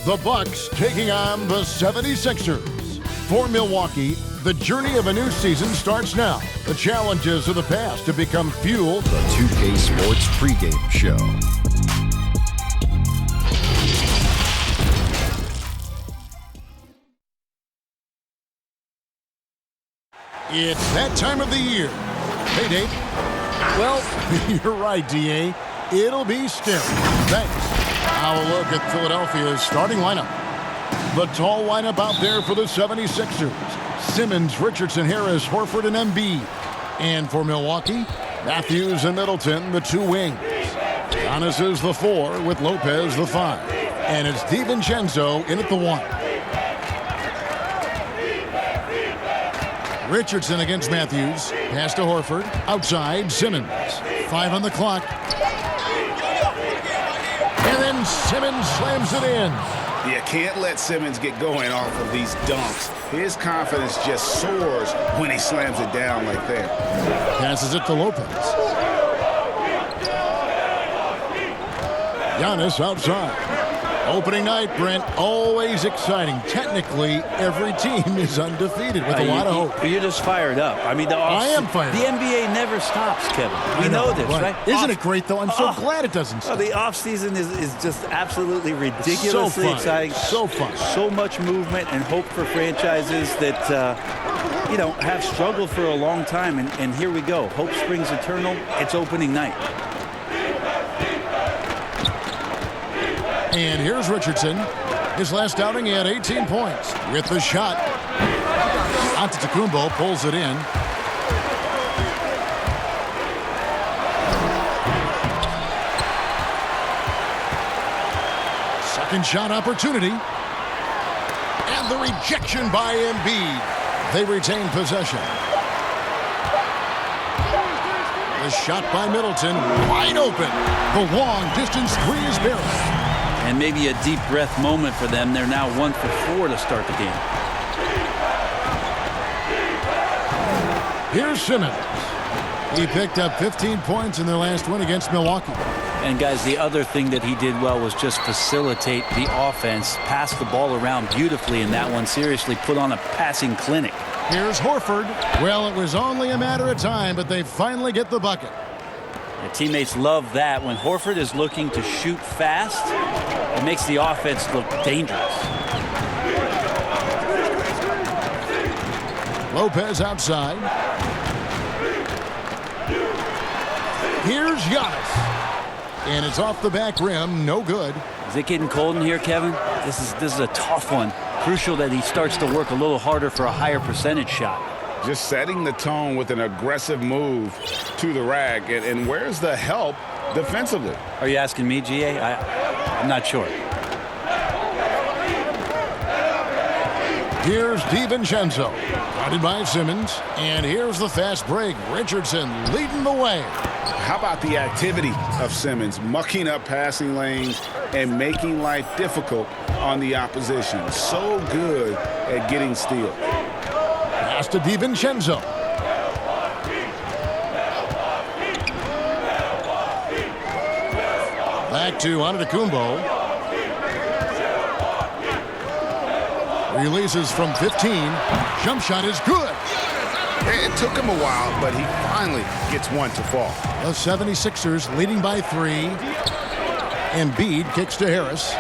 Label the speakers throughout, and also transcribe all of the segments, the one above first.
Speaker 1: The Bucks taking on the 76ers. For Milwaukee, the journey of a new season starts now. The challenges of the past have become fuel.
Speaker 2: The 2K Sports pregame show.
Speaker 1: It's that time of the year. Hey, Dave. Well, you're right, D.A. It'll be still. Thanks. Now a look at Philadelphia's starting lineup. The tall lineup out there for the 76ers. Simmons, Richardson, Harris, Horford, and Embiid. And for Milwaukee, Matthews and Middleton, the two wings. Giannis is the 4 with Lopez the 5. And it's DiVincenzo in at the 1. Richardson against Matthews. Pass to Horford. Outside, Simmons. 5 on the clock. And then Simmons slams it in.
Speaker 3: You can't let Simmons get going off of these dunks. His confidence just soars when he slams it down like that.
Speaker 1: Passes it to Lopez. Giannis outside. Opening night, Brent, always exciting. Technically, every team is undefeated with a lot of hope.
Speaker 4: You're just fired up. I mean,
Speaker 1: I am fired
Speaker 4: The
Speaker 1: up.
Speaker 4: NBA never stops, Kevin. We know this, right?
Speaker 1: Isn't it great, though? I'm so glad it doesn't stop.
Speaker 4: The offseason is just absolutely ridiculously exciting.
Speaker 1: So fun.
Speaker 4: So much movement and hope for franchises that, have struggled for a long time. And here we go. Hope springs eternal. It's opening night.
Speaker 1: And here's Richardson. His last outing, he had 18 points. With the shot, Antetokounmpo pulls it in. Second shot opportunity. And the rejection by Embiid. They retain possession. The shot by Middleton, wide open. The long distance three is buried.
Speaker 4: And maybe a deep breath moment for them. They're now 1 for 4 to start the game.
Speaker 1: Here's Simmons. He picked up 15 points in their last win against Milwaukee.
Speaker 4: And, guys, the other thing that he did well was just facilitate the offense, pass the ball around beautifully in that one, seriously put on a passing clinic.
Speaker 1: Here's Horford. Well, it was only a matter of time, but they finally get the bucket.
Speaker 4: The teammates love that. When Horford is looking to shoot fast, it makes the offense look dangerous.
Speaker 1: Lopez outside. Here's Giannis. And it's off the back rim. No good.
Speaker 4: Is it getting cold in here, Kevin? This is a tough one. Crucial that he starts to work a little harder for a higher percentage shot.
Speaker 3: Just setting the tone with an aggressive move to the rack. And where's the help defensively?
Speaker 4: Are you asking me, GA? I'm not sure.
Speaker 1: Here's DiVincenzo. Guarded by Simmons. And here's the fast break. Richardson leading the way.
Speaker 3: How about the activity of Simmons, mucking up passing lanes and making life difficult on the opposition? So good at getting steals.
Speaker 1: Pass to DiVincenzo. Back to Antetokounmpo. Releases from 15. Jump shot is good.
Speaker 3: It took him a while, but he finally gets one to fall.
Speaker 1: The 76ers leading by 3. Embiid kicks to Harris.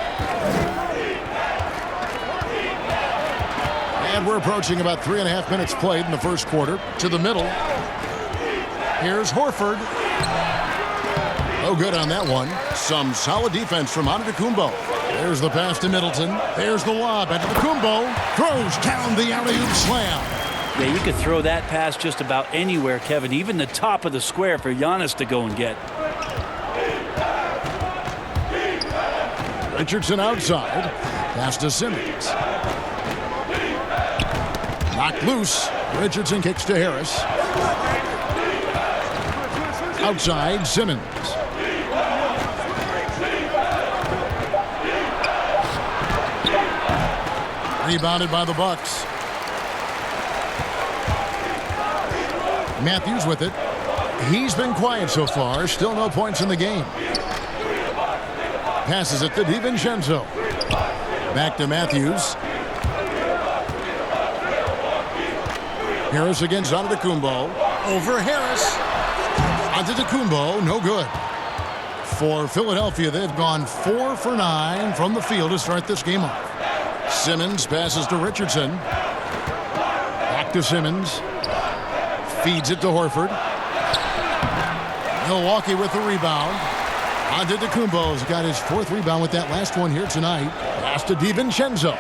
Speaker 1: And we're approaching about 3.5 minutes played in the first quarter. To the middle. Here's Horford. No good on that one. Some solid defense from Antetokounmpo. There's the pass to Middleton. There's the lob. Antetokounmpo throws down the alley-oop slam.
Speaker 4: Yeah, you could throw that pass just about anywhere, Kevin, even the top of the square for Giannis to go and get.
Speaker 1: Richardson outside. Pass to Simmons. Knocked loose. Richardson kicks to Harris. Outside, Simmons. Rebounded by the Bucks. Matthews with it. He's been quiet so far. Still no points in the game. Passes it to DiVincenzo. Back to Matthews. Harris against Antetokounmpo. Over Harris. Antetokounmpo, no good. For Philadelphia, they've gone 4 for 9 from the field to start this game off. Simmons passes to Richardson. Back to Simmons. Feeds it to Horford. Milwaukee with the rebound. Antetokounmpo's got his 4th rebound with that last one here tonight. Pass to DiVincenzo.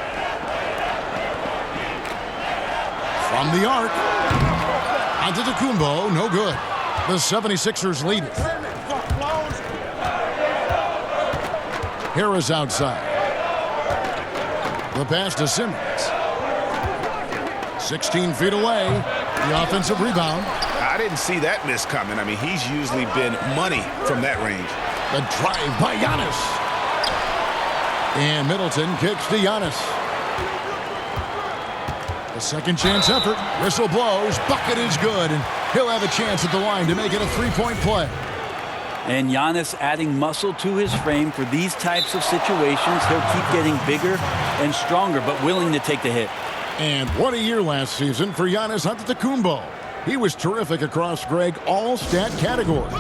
Speaker 1: From the arc. Antetokounmpo, no good. The 76ers lead it. Harris outside. The pass to Simmons. 16 feet away. The offensive rebound.
Speaker 3: I didn't see that miss coming. I mean, he's usually been money from that range.
Speaker 1: The drive by Giannis. And Middleton kicks to Giannis. A second chance effort. Whistle blows. Bucket is good. And he'll have a chance at the line to make it a 3-point play.
Speaker 4: And Giannis adding muscle to his frame for these types of situations. He'll keep getting bigger and stronger, but willing to take the hit.
Speaker 1: And what a year last season for Giannis Antetokounmpo. He was terrific across, Greg, all stat categories.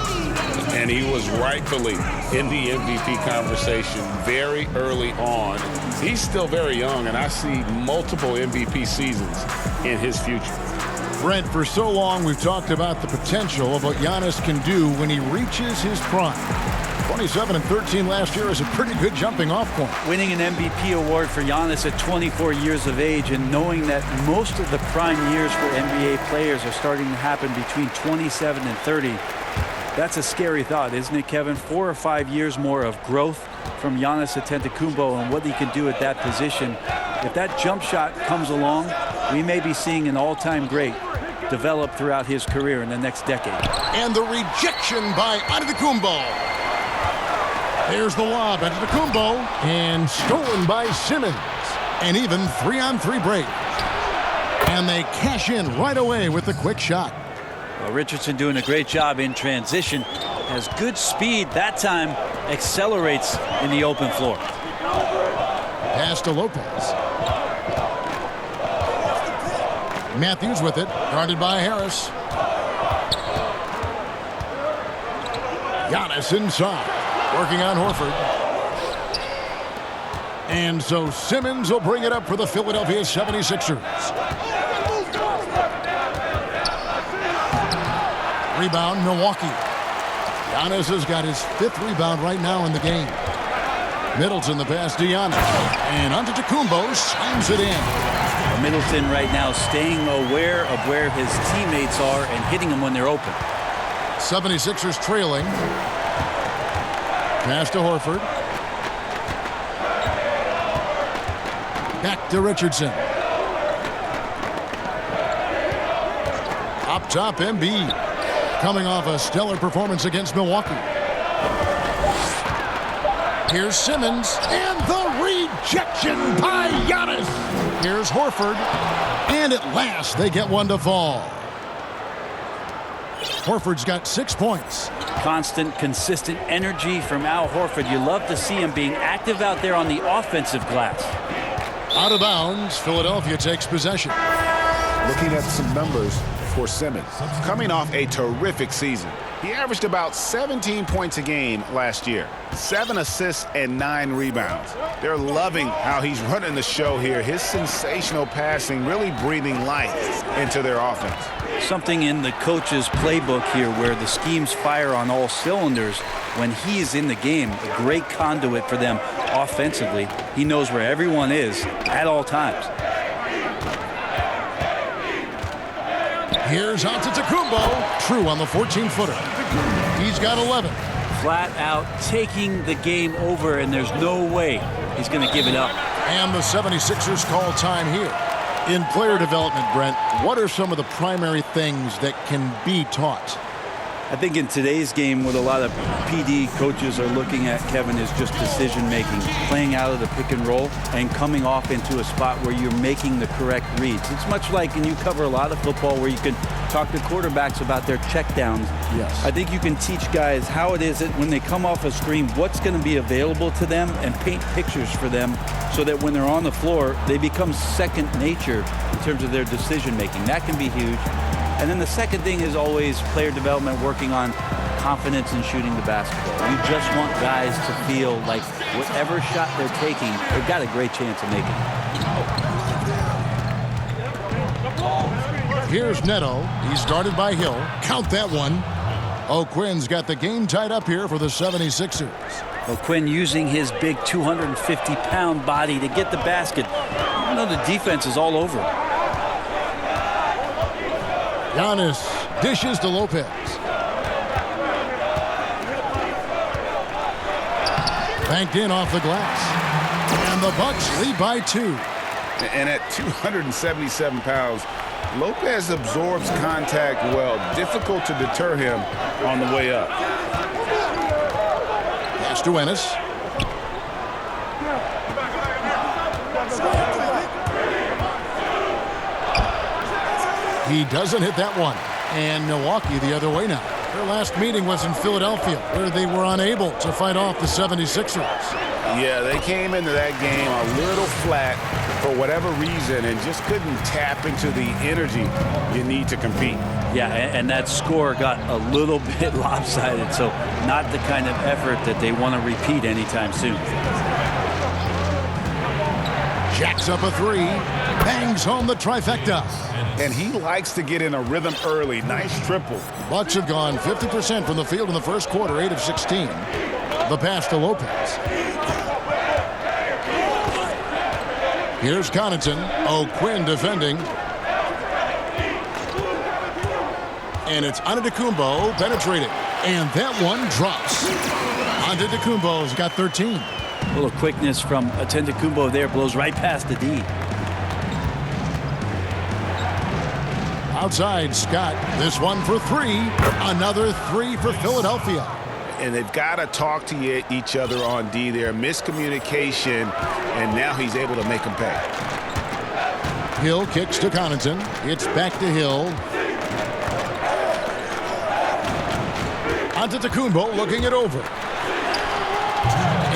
Speaker 3: And he was rightfully in the MVP conversation very early on. He's still very young, and I see multiple MVP seasons in his future.
Speaker 1: Brent, for so long we've talked about the potential of what Giannis can do when he reaches his prime. 27 and 13 last year is a pretty good jumping off point.
Speaker 4: Winning an MVP award for Giannis at 24 years of age, and knowing that most of the prime years for NBA players are starting to happen between 27 and 30. That's a scary thought, isn't it, Kevin? 4 or 5 years more of growth from Giannis Antetokounmpo and what he can do at that position. If that jump shot comes along, we may be seeing an all-time great develop throughout his career in the next decade.
Speaker 1: And the rejection by Antetokounmpo. There's the lob. Antetokounmpo, and stolen by Simmons. An even 3-on-3 break. And they cash in right away with the quick shot.
Speaker 4: Well, Richardson doing a great job in transition. Has good speed. That time accelerates in the open floor.
Speaker 1: Pass to Lopez. Matthews with it, guarded by Harris. Giannis inside, working on Horford. And so Simmons will bring it up for the Philadelphia 76ers. Rebound, Milwaukee. Giannis has got his 5th rebound right now in the game. Middleton the pass to Giannis. And Antetokounmpo slams it in.
Speaker 4: Middleton right now staying aware of where his teammates are and hitting them when they're open.
Speaker 1: 76ers trailing. Pass to Horford. Back to Richardson. Up top, Embiid. Coming off a stellar performance against Milwaukee. Here's Simmons, and the rejection by Giannis. Here's Horford, and at last they get one to fall. Horford's got 6 points.
Speaker 4: Constant, consistent energy from Al Horford. You love to see him being active out there on the offensive glass.
Speaker 1: Out of bounds, Philadelphia takes possession.
Speaker 3: Looking at some numbers for Simmons. Coming off a terrific season. He averaged about 17 points a game last year. 7 assists and 9 rebounds. They're loving how he's running the show here. His sensational passing really breathing life into their offense.
Speaker 4: Something in the coach's playbook here where the schemes fire on all cylinders. When he is in the game, a great conduit for them offensively. He knows where everyone is at all times.
Speaker 1: Here's Antetokounmpo, true on the 14-footer. He's got 11.
Speaker 4: Flat out taking the game over, and there's no way he's going to give it up.
Speaker 1: And the 76ers call time here. In player development, Brent, what are some of the primary things that can be taught?
Speaker 4: I think in today's game, what a lot of PD coaches are looking at, Kevin, is just decision-making, playing out of the pick and roll and coming off into a spot where you're making the correct reads. It's much like, and you cover a lot of football, where you can talk to quarterbacks about their checkdowns.
Speaker 1: Yes.
Speaker 4: I think you can teach guys how it is that when they come off a screen, what's going to be available to them, and paint pictures for them so that when they're on the floor, they become second nature in terms of their decision-making. That can be huge. And then the second thing is always player development, working on confidence in shooting the basketball. You just want guys to feel like whatever shot they're taking, they've got a great chance of making it.
Speaker 1: Here's Neto. He's guarded by Hill. Count that one. O'Quinn's got the game tied up here for the 76ers.
Speaker 4: O'Quinn using his big 250-pound body to get the basket. You know the defense is all over him.
Speaker 1: Giannis dishes to Lopez. Banked in off the glass. And the Bucks lead by 2.
Speaker 3: And at 277 pounds, Lopez absorbs contact well. Difficult to deter him on the way up.
Speaker 1: Pass to Ennis. He doesn't hit that one. And Milwaukee the other way now. Their last meeting was in Philadelphia, where they were unable to fight off the 76ers.
Speaker 3: Yeah, they came into that game a little flat for whatever reason and just couldn't tap into the energy you need to compete.
Speaker 4: Yeah, and that score got a little bit lopsided, so not the kind of effort that they want to repeat anytime soon.
Speaker 1: Jacks up a 3, bangs home the trifecta.
Speaker 3: And he likes to get in a rhythm early. Nice triple.
Speaker 1: Bucks have gone 50% from the field in the first quarter, 8 of 16. The pass to Lopez. Here's Connaughton. O'Quinn defending. And it's Antetokounmpo penetrating. And that one drops. Antetokounmpo's got 13.
Speaker 4: A little quickness from Antetokounmpo there, blows right past the D.
Speaker 1: Outside, Scott. This one for 3. Another 3 for Philadelphia.
Speaker 3: And they've got to talk to each other on D there. Miscommunication, and now he's able to make them pay.
Speaker 1: Hill kicks to Connaughton. It's back to Hill. Antetokounmpo looking it over.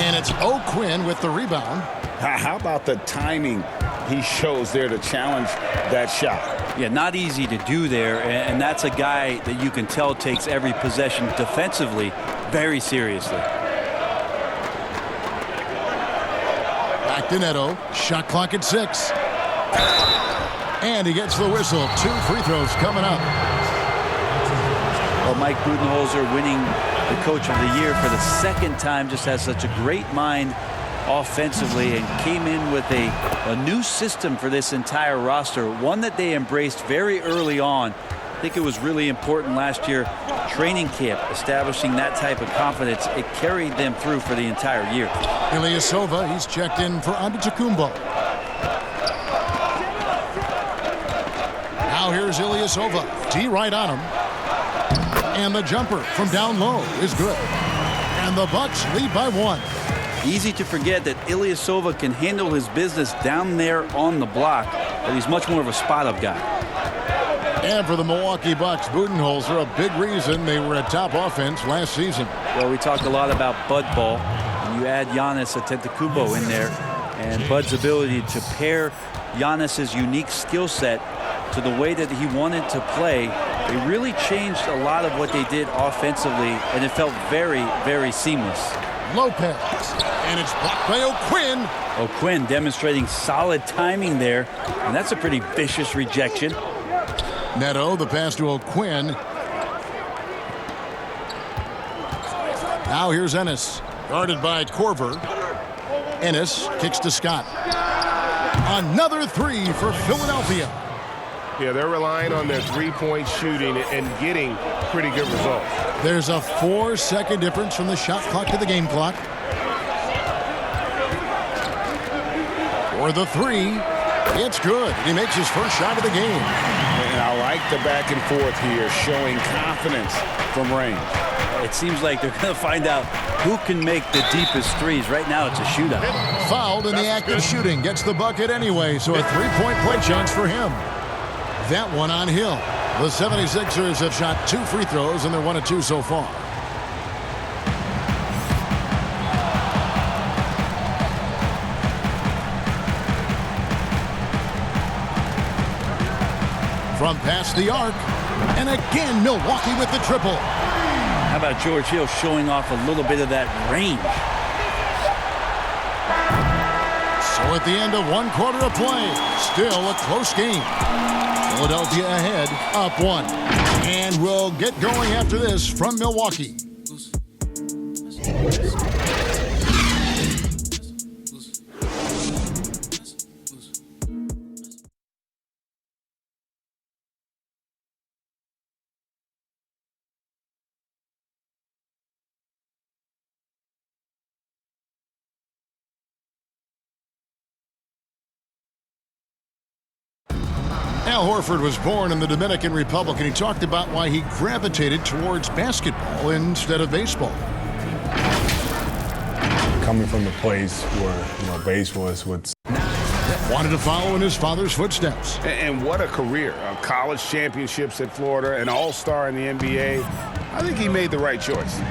Speaker 1: And it's O'Quinn with the rebound.
Speaker 3: How about the timing he shows there to challenge that shot?
Speaker 4: Yeah, not easy to do there, and that's a guy that you can tell takes every possession defensively very seriously.
Speaker 1: Back to Neto. Shot clock at 6. And he gets the whistle. 2 free throws coming up.
Speaker 4: Well, Mike Budenholzer winning the Coach of the Year for the second time, just has such a great mind offensively and came in with a new system for this entire roster, one that they embraced very early on. I think it was really important last year, training camp, establishing that type of confidence. It carried them through for the entire year.
Speaker 1: Ilyasova, he's checked in for Antetokounmpo. Now here's Ilyasova. D right on him. And the jumper from down low is good. And the Bucks lead by 1.
Speaker 4: Easy to forget that Ilyasova can handle his business down there on the block, but he's much more of a spot-up guy.
Speaker 1: And for the Milwaukee Bucks, Budenholzer, a big reason they were a top offense last season.
Speaker 4: Well, we talked a lot about Bud Ball, and you add Giannis Antetokounmpo in there, and Bud's ability to pair Giannis's unique skill set to the way that he wanted to play. It really changed a lot of what they did offensively, and it felt very, very seamless.
Speaker 1: Lopez, and it's blocked by O'Quinn.
Speaker 4: O'Quinn demonstrating solid timing there, and that's a pretty vicious rejection.
Speaker 1: Neto, the pass to O'Quinn. Now here's Ennis, guarded by Korver. Ennis kicks to Scott. Another 3 for Philadelphia.
Speaker 5: Yeah, they're relying on their three-point shooting and getting pretty good results.
Speaker 1: There's a 4-second difference from the shot clock to the game clock. For the 3, it's good. He makes his first shot of the game.
Speaker 3: And I like the back and forth here, showing confidence from range.
Speaker 4: It seems like they're going to find out who can make the deepest threes. Right now, it's a shootout.
Speaker 1: Fouled in the act of shooting. Gets the bucket anyway, so a three-point play chance for him. That one on Hill. The 76ers have shot 2 free throws, and they're 1 of 2 so far. From past the arc. And again, Milwaukee with the triple.
Speaker 4: How about George Hill showing off a little bit of that range?
Speaker 1: So at the end of 1 quarter of play, still a close game. Philadelphia ahead, up 1. And we'll get going after this from Milwaukee. Al Horford was born in the Dominican Republic, and he talked about why he gravitated towards basketball instead of baseball.
Speaker 6: Coming from the place where base was what's.
Speaker 1: Wanted to follow in his father's footsteps.
Speaker 3: And what a career. College championships at Florida, an all-star in the NBA. I think he made the right choice.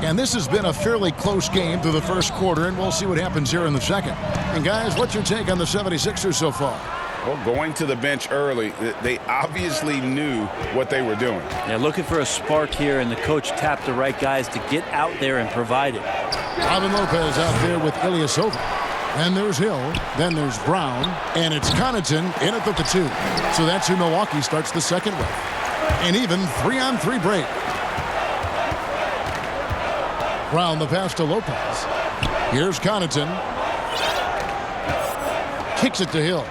Speaker 1: And this has been a fairly close game through the first quarter, and we'll see what happens here in the second. And guys, what's your take on the 76ers so far?
Speaker 3: Well, going to the bench early, they obviously knew what they were doing.
Speaker 4: Yeah, looking for a spark here, and the coach tapped the right guys to get out there and provide it.
Speaker 1: Robin Lopez out there with Ilyasova. Then there's Hill. Then there's Brown. And it's Connaughton in at the 2. So that's who Milwaukee starts the second with. And even 3-on-3 break. Brown the pass to Lopez. Here's Connaughton. Kicks it to Hill.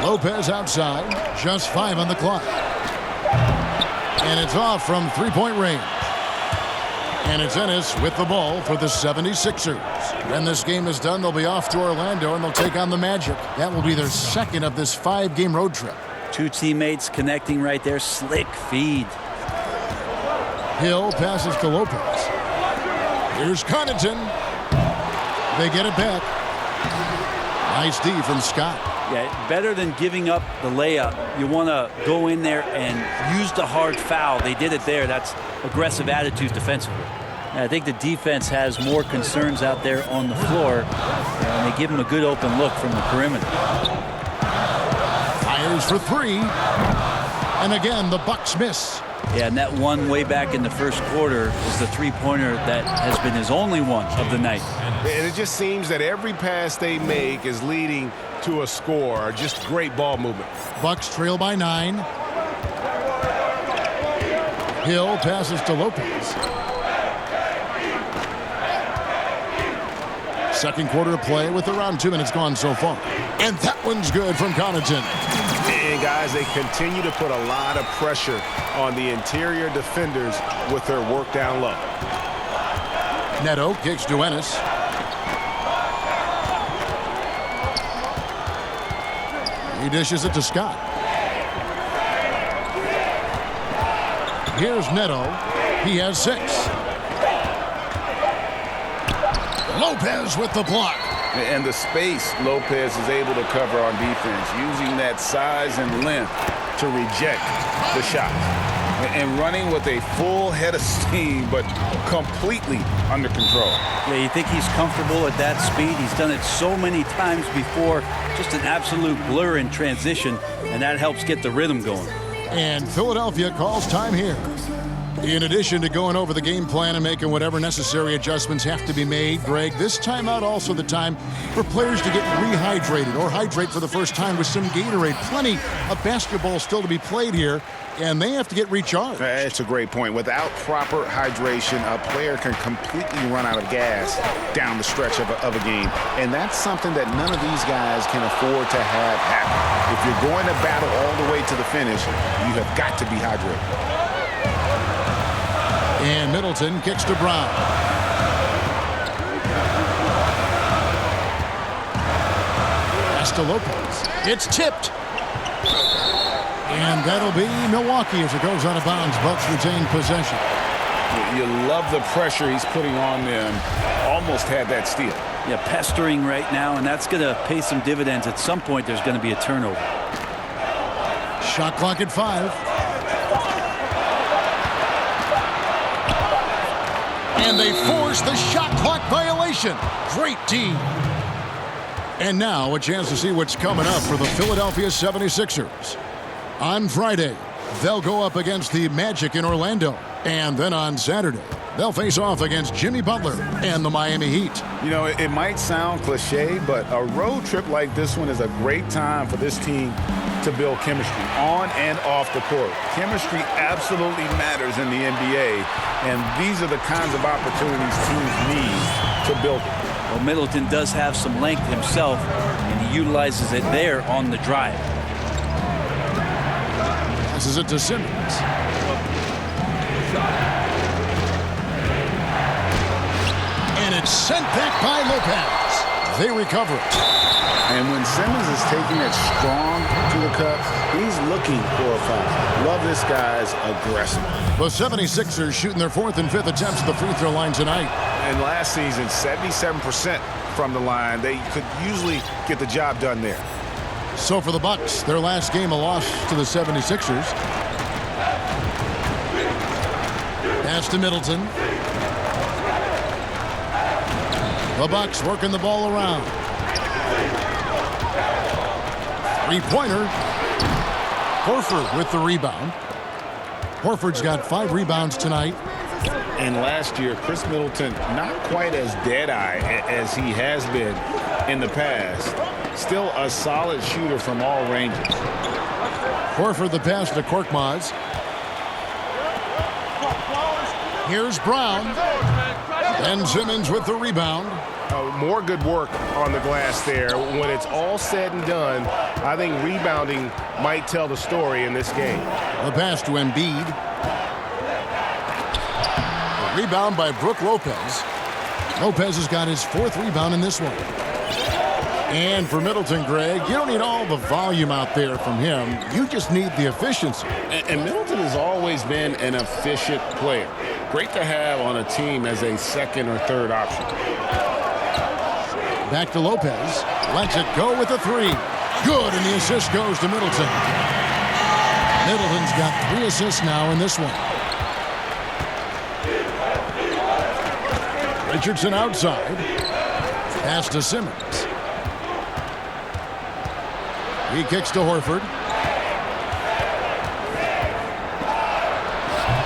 Speaker 1: Lopez outside. Just 5 on the clock. And it's off from three-point range. And it's Ennis with the ball for the 76ers. When this game is done, they'll be off to Orlando, and they'll take on the Magic. That will be their second of this 5-game road trip.
Speaker 4: 2 teammates connecting right there. Slick feed.
Speaker 1: Hill passes to Lopez. Here's Connaughton. They get it back. Nice D from Scott.
Speaker 4: Yeah, better than giving up the layup. You want to go in there and use the hard foul. They did it there. That's aggressive attitude defensively. And I think the defense has more concerns out there on the floor, and they give them a good open look from the perimeter.
Speaker 1: Fires for 3. And again, the Bucks miss.
Speaker 4: Yeah, and that one way back in the first quarter is the three-pointer that has been his only one of the night.
Speaker 5: And it just seems that every pass they make is leading to a score. Just great ball movement.
Speaker 1: Bucks trail by 9. Hill passes to Lopez. Second quarter of play with around 2 minutes gone so far. And that one's good from Connaughton.
Speaker 3: And guys, they continue to put a lot of pressure on the interior defenders with their work down low.
Speaker 1: Neto kicks to Ennis. He dishes it to Scott. Here's Neto. He has 6. Lopez with the block.
Speaker 3: And the space Lopez is able to cover on defense, using that size and length to reject the shot. And running with a full head of steam, but completely under control.
Speaker 4: Yeah, you think he's comfortable at that speed. He's done it so many times before. Just an absolute blur in transition, and that helps get the rhythm going.
Speaker 1: And Philadelphia calls time here. In addition to going over the game plan and making whatever necessary adjustments have to be made, Greg, this timeout also the time for players to get rehydrated or hydrate for the first time with some Gatorade. Plenty of basketball still to be played here, and they have to get recharged.
Speaker 3: That's a great point. Without proper hydration, a player can completely run out of gas down the stretch of a game, and that's something that none of these guys can afford to have happen. If you're going to battle all the way to the finish, you have got to be hydrated.
Speaker 1: And Middleton kicks to Brown. Pass to Lopez. It's tipped. And that'll be Milwaukee as it goes out of bounds. Bucks retain possession.
Speaker 3: You love the pressure he's putting on them. Almost had that steal.
Speaker 4: Yeah, pestering right now, and that's going to pay some dividends. At some point, there's going to be a turnover.
Speaker 1: Shot clock at 5. And they force the shot clock violation. Great D. And now a chance to see what's coming up for the Philadelphia 76ers. On Friday, they'll go up against the Magic in Orlando. And then on Saturday, they'll face off against Jimmy Butler and the Miami Heat.
Speaker 3: You know, it might sound cliche, but a road trip like this one is a great time for this team to build chemistry on and off the court. Chemistry absolutely matters in the NBA, and these are the kinds of opportunities teams need to build it.
Speaker 4: Well, Middleton does have some length himself, and he utilizes it there on the drive.
Speaker 1: Passes it to Simmons. And it's sent back by Lopez. They recover it.
Speaker 3: And when Simmons is taking it strong to the cup, he's looking for a foul. Love this guy's aggressive.
Speaker 1: The 76ers shooting their 4th and 5th attempts at the free throw line tonight.
Speaker 3: And last season, 77% from the line. They could usually get the job done there.
Speaker 1: So for the Bucks, their last game a loss to the 76ers. Pass to Middleton. The Bucks working the ball around. Three-pointer. Horford with the rebound. Horford's got 5 rebounds tonight.
Speaker 3: And last year, Chris Middleton, not quite as dead-eye as he has been in the past. Still a solid shooter from all ranges.
Speaker 1: Horford the pass to Korkmaz. Here's Brown. And Simmons with the rebound.
Speaker 5: More good work on the glass there. When it's all said and done, I think rebounding might tell the story in this game.
Speaker 1: The pass to Embiid. A rebound by Brook Lopez. Lopez has got his 4th rebound in this one. And for Middleton, Greg, you don't need all the volume out there from him. You just need the efficiency.
Speaker 3: And Middleton has always been an efficient player. Great to have on a team as a second or third option.
Speaker 1: Back to Lopez. Lets it go with a 3. Good, and the assist goes to Middleton. Middleton's got 3 assists now in this one. Richardson outside. Pass to Simmons. He kicks to Horford.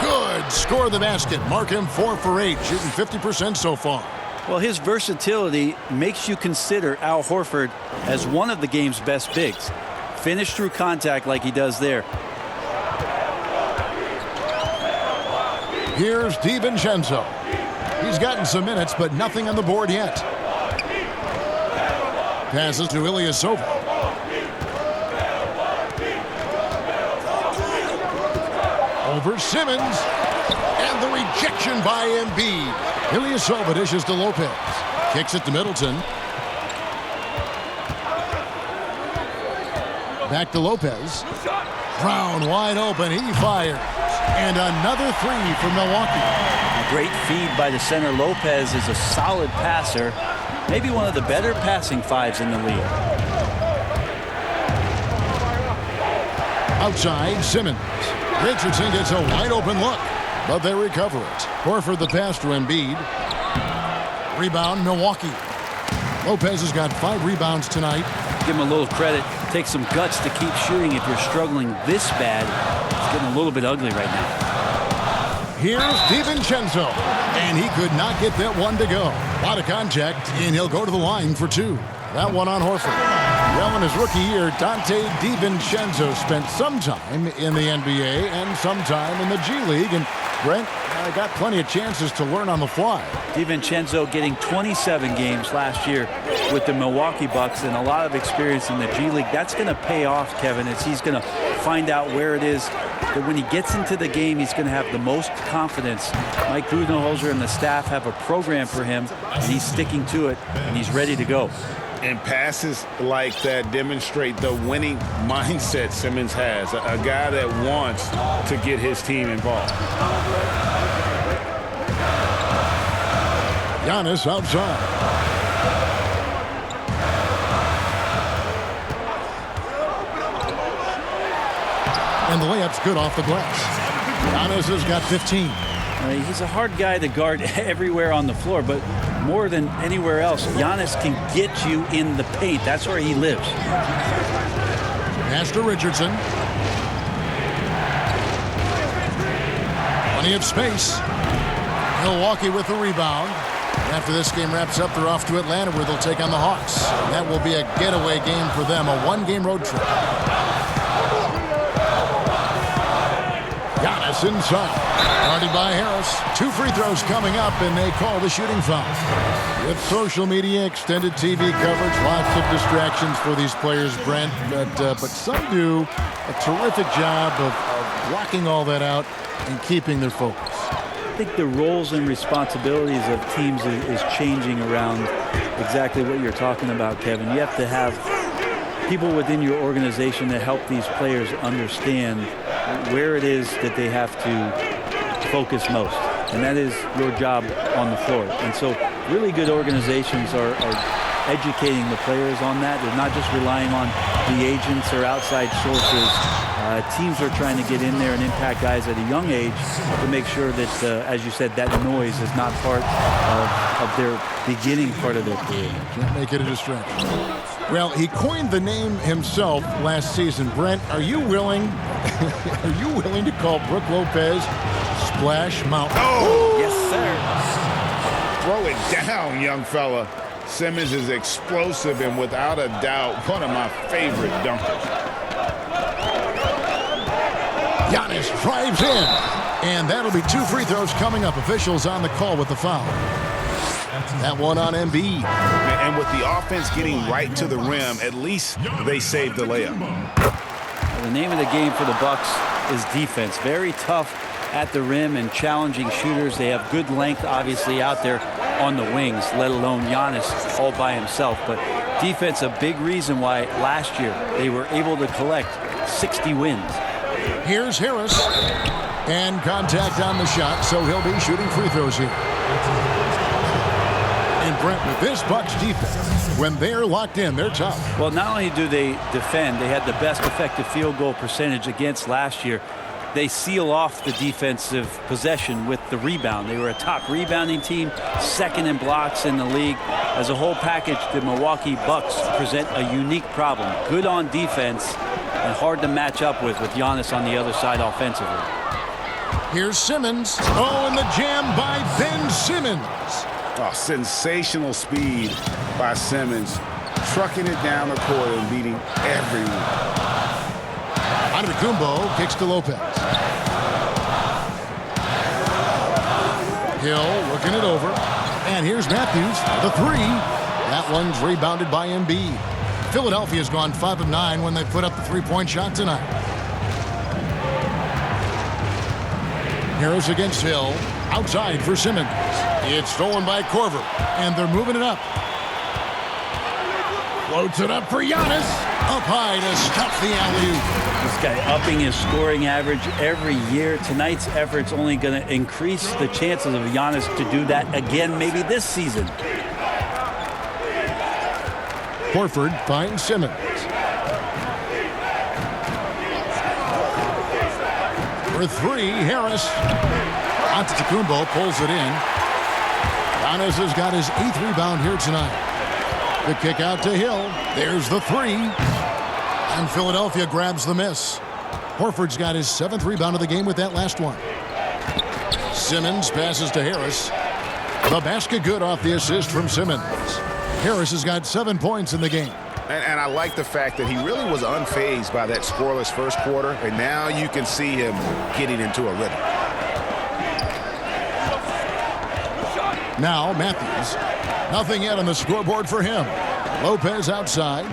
Speaker 1: Good. Score the basket. Mark him 4 for 8. Shooting 50% so far.
Speaker 4: Well, his versatility makes you consider Al Horford as one of the game's best bigs. Finish through contact like he does there.
Speaker 1: Here's DiVincenzo. He's gotten some minutes, but nothing on the board yet. Passes to Ilyasova. Over Simmons. And the rejection by Embiid. Ilyasova dishes to Lopez. Kicks it to Middleton. Back to Lopez. Brown wide open. He fires. And another 3 for Milwaukee.
Speaker 4: A great feed by the center. Lopez is a solid passer. Maybe one of the better passing 5s in the league.
Speaker 1: Outside, Simmons. Richardson gets a wide open look, but they recover it. Horford the pass to Embiid. Rebound, Milwaukee. Lopez has got 5 rebounds tonight.
Speaker 4: Give him a little credit. Take some guts to keep shooting if you're struggling this bad. It's getting a little bit ugly right now.
Speaker 1: Here's DiVincenzo, and he could not get that one to go. A lot of contact, and he'll go to the line for 2. That one on Horford. Well, in his rookie year, Dante DiVincenzo spent some time in the NBA and some time in the G League. And Brent, I got plenty of chances to learn on the fly.
Speaker 4: DiVincenzo getting 27 games last year with the Milwaukee Bucks and a lot of experience in the G League. That's going to pay off, Kevin, as he's going to find out where it is that when he gets into the game, he's going to have the most confidence. Mike Budenholzer and the staff have a program for him, and he's sticking to it, and he's ready to go.
Speaker 3: And passes like that demonstrate the winning mindset Simmons has, a guy that wants to get his team involved.
Speaker 1: Giannis outside. And the layup's good off the glass. Giannis has got 15.
Speaker 4: He's a hard guy to guard everywhere on the floor, but more than anywhere else, Giannis can get you in the paint. That's where he lives.
Speaker 1: Pass to Richardson. Plenty of space. Milwaukee with the rebound. After this game wraps up, they're off to Atlanta where they'll take on the Hawks. That will be a getaway game for them, a one-game road trip. Giannis inside. Guarded by Harris. 2 free throws coming up, and they call the shooting foul. With social media, extended TV coverage, lots of distractions for these players, Brent, but some do a terrific job of blocking all that out and keeping their focus.
Speaker 4: I think the roles and responsibilities of teams is changing around exactly what you're talking about, Kevin. You have to have people within your organization that help these players understand where it is that they have to focus most, and that is your job on the floor. And so really good organizations are educating the players on that. They're not just relying on the agents or outside sources. Teams are trying to get in there and impact guys at a young age to make sure that, as you said, that noise is not part of their beginning part of their career.
Speaker 1: Can't make it a distraction. Well, he coined the name himself last season. Brent, are you willing to call Brook Lopez Splash Mountain?
Speaker 3: Oh,
Speaker 4: yes, sir.
Speaker 3: Throw it down, young fella. Simmons is explosive and without a doubt one of my favorite dunkers.
Speaker 1: Giannis drives in, and that'll be 2 free throws coming up. Officials on the call with the foul. That one on Embiid.
Speaker 3: And with the offense getting right to the rim, at least they saved the layup.
Speaker 4: The name of the game for the Bucks is defense. Very tough at the rim and challenging shooters. They have good length, obviously, out there on the wings, let alone Giannis all by himself. But defense, a big reason why last year they were able to collect 60 wins.
Speaker 1: Here's Harris, and contact on the shot, so he'll be shooting free throws here. And Brent, with this Bucks defense, when they're locked in, they're tough.
Speaker 4: Well, not only do they defend, they had the best effective field goal percentage against last year. They seal off the defensive possession with the rebound. They were a top rebounding team, second in blocks in the league. As a whole package, the Milwaukee Bucks present a unique problem. Good on defense and hard to match up with Giannis on the other side offensively.
Speaker 1: Here's Simmons. Oh, and the jam by Ben Simmons.
Speaker 3: Oh, sensational speed by Simmons, trucking it down the court and beating everyone.
Speaker 1: Antetokounmpo kicks to Lopez. Hill looking it over. And here's Matthews, the 3. That one's rebounded by Embiid. Philadelphia's gone 5 of 9 when they put up the 3-point shot tonight. Harris against Hill. Outside for Simmons. It's stolen by Korver. And they're moving it up. Floats it up for Giannis. Up high to stuff the alley-oop.
Speaker 4: This guy upping his scoring average every year. Tonight's effort's only going to increase the chances of Giannis to do that again, maybe this season.
Speaker 1: Horford finds Simmons. For 3, Harris. Antetokounmpo pulls it in. Giannis has got his 8th rebound here tonight. The kick out to Hill. There's the 3. And Philadelphia grabs the miss. Horford's got his 7th rebound of the game with that last one. Simmons passes to Harris. The basket good off the assist from Simmons. Harris has got 7 points in the game.
Speaker 3: And I like the fact that he really was unfazed by that scoreless first quarter, and now you can see him getting into a rhythm.
Speaker 1: Now Matthews. Nothing yet on the scoreboard for him. Lopez outside.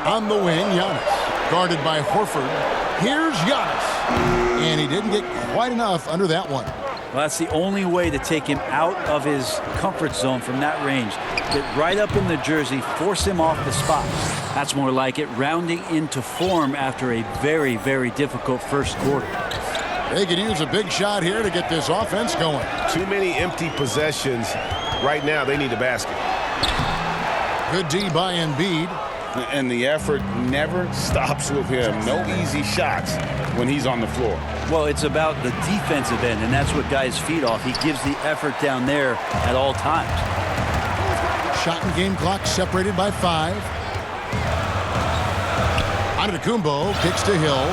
Speaker 1: On the wing, Giannis. Guarded by Horford. Here's Giannis. And he didn't get quite enough under that one.
Speaker 4: Well, that's the only way to take him out of his comfort zone from that range. Get right up in the jersey, force him off the spot. That's more like it, rounding into form after a very, very difficult first quarter.
Speaker 1: They could use a big shot here to get this offense going.
Speaker 5: Too many empty possessions. Right now, they need a basket.
Speaker 1: Good D by Embiid.
Speaker 3: And the effort never stops with him. No easy shots when he's on the floor.
Speaker 4: Well, it's about the defensive end, and that's what guys feed off. He gives the effort down there at all times.
Speaker 1: Shot and game clock separated by 5. Antetokounmpo kicks to Hill.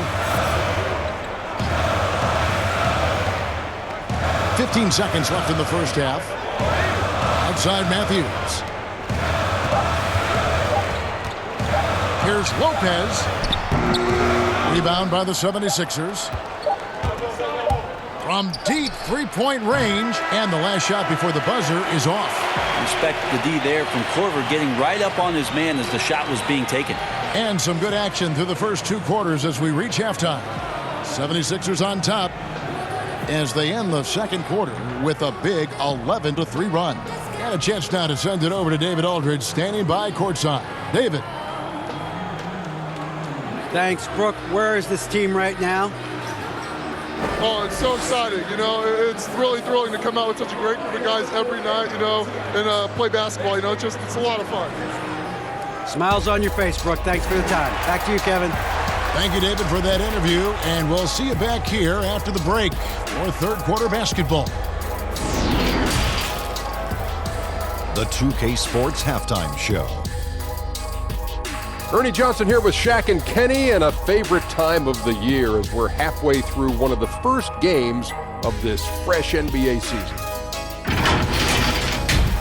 Speaker 1: 15 seconds left in the first half. Outside Matthews. Here's Lopez. Rebound by the 76ers. From deep three-point range, and the last shot before the buzzer is off.
Speaker 4: Respect the D there from Korver, getting right up on his man as the shot was being taken.
Speaker 1: And some good action through the first 2 quarters as we reach halftime. 76ers on top as they end the second quarter with a big 11-3 run. And a chance now to send it over to David Aldridge, standing by courtside. David.
Speaker 7: Thanks, Brooke. Where is this team right now?
Speaker 8: Oh, it's so exciting. You know, it's really thrilling to come out with such a great group of guys every night, you know, and play basketball. You know, it's a lot of fun.
Speaker 7: Smiles on your face, Brooke. Thanks for the time. Back to you, Kevin.
Speaker 1: Thank you, David, for that interview. And we'll see you back here after the break for third quarter basketball.
Speaker 2: The 2K Sports Halftime Show.
Speaker 9: Ernie Johnson here with Shaq and Kenny, and a favorite time of the year as we're halfway through one of the first games of this fresh NBA season.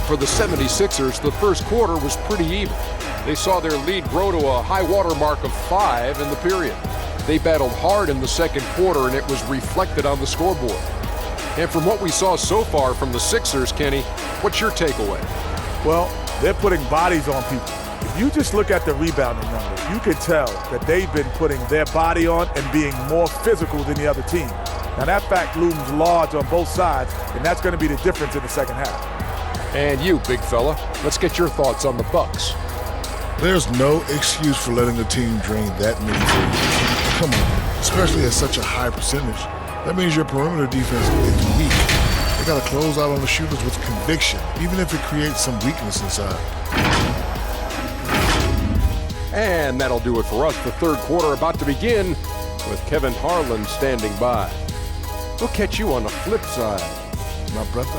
Speaker 9: For the 76ers, the first quarter was pretty even. They saw their lead grow to a high water mark of 5 in the period. They battled hard in the second quarter, and it was reflected on the scoreboard. And from what we saw so far from the Sixers, Kenny, what's your takeaway?
Speaker 10: Well, they're putting bodies on people. If you just look at the rebounding numbers, you could tell that they've been putting their body on and being more physical than the other team. Now that fact looms large on both sides, and that's going to be the difference in the second half.
Speaker 9: And you, big fella, let's get your thoughts on the Bucks.
Speaker 11: There's no excuse for letting the team drain that many threes. Come on, especially at such a high percentage. That means your perimeter defense is weak. They got to close out on the shooters with conviction, even if it creates some weakness inside.
Speaker 9: And that'll do it for us. The third quarter about to begin with Kevin Harlan standing by. We'll catch you on the flip side.
Speaker 11: My brother.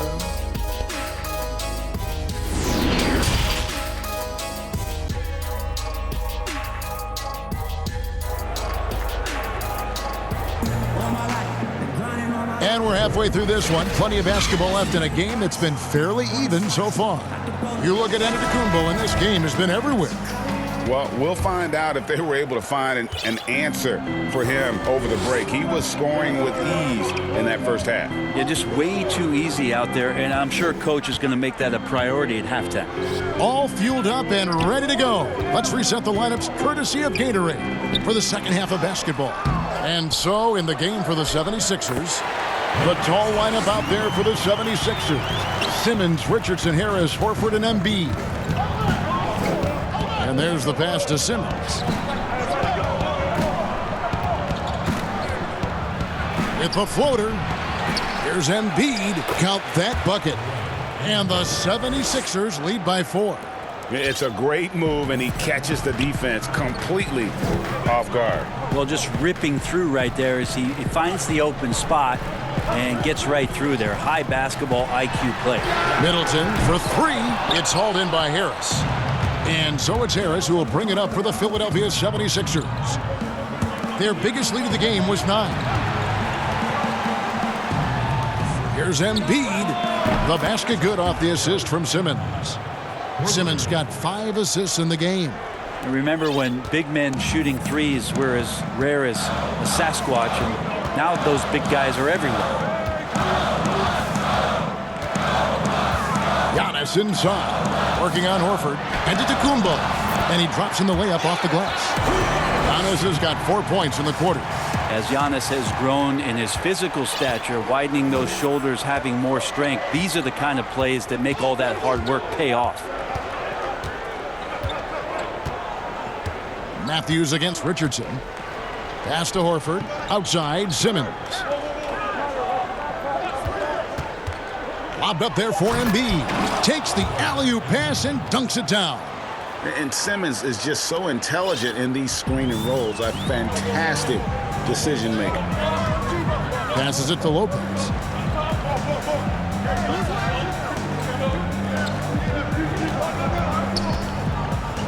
Speaker 1: And we're halfway through this one. Plenty of basketball left in a game that's been fairly even so far. You look at Antetokounmpo, and this game has been everywhere.
Speaker 3: Well, we'll find out if they were able to find an answer for him over the break. He was scoring with ease in that first half.
Speaker 4: Yeah, just way too easy out there, and I'm sure Coach is going to make that a priority at halftime.
Speaker 1: All fueled up and ready to go. Let's reset the lineups courtesy of Gatorade for the second half of basketball. And so in the game for the 76ers, the tall lineup out there for the 76ers. Simmons, Richardson, Harris, Horford, and Embiid. And there's the pass to Simmons. It's a floater. Here's Embiid. Count that bucket. And the 76ers lead by 4.
Speaker 3: It's a great move, and he catches the defense completely off guard.
Speaker 4: Well, just ripping through right there as he finds the open spot and gets right through there. High basketball IQ play.
Speaker 1: Middleton for 3. It's hauled in by Harris. And so it's Harris who will bring it up for the Philadelphia 76ers. Their biggest lead of the game was 9. Here's Embiid. The basket good off the assist from Simmons. Simmons got 5 assists in the game.
Speaker 4: Remember when big men shooting threes were as rare as a Sasquatch, and now those big guys are everywhere.
Speaker 1: Giannis inside, working on Horford. Antetokounmpo, and he drops in the layup off the glass. Giannis has got 4 points in the quarter.
Speaker 4: As Giannis has grown in his physical stature, widening those shoulders, having more strength, these are the kind of plays that make all that hard work pay off.
Speaker 1: Matthews against Richardson. Pass to Horford. Outside, Simmons. Lobbed up there for Embiid. Takes the alley-oop pass and dunks it down.
Speaker 3: And Simmons is just so intelligent in these screen and rolls. A fantastic decision maker.
Speaker 1: Passes it to Lopez.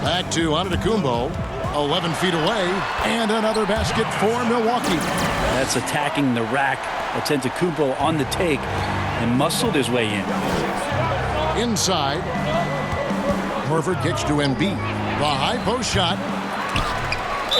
Speaker 1: Back to Antetokounmpo. 11 feet away, and another basket for Milwaukee.
Speaker 4: That's attacking the rack. Antetokounmpo on the take and muscled his way in.
Speaker 1: Inside. Horford kicks to Embiid. The high post shot.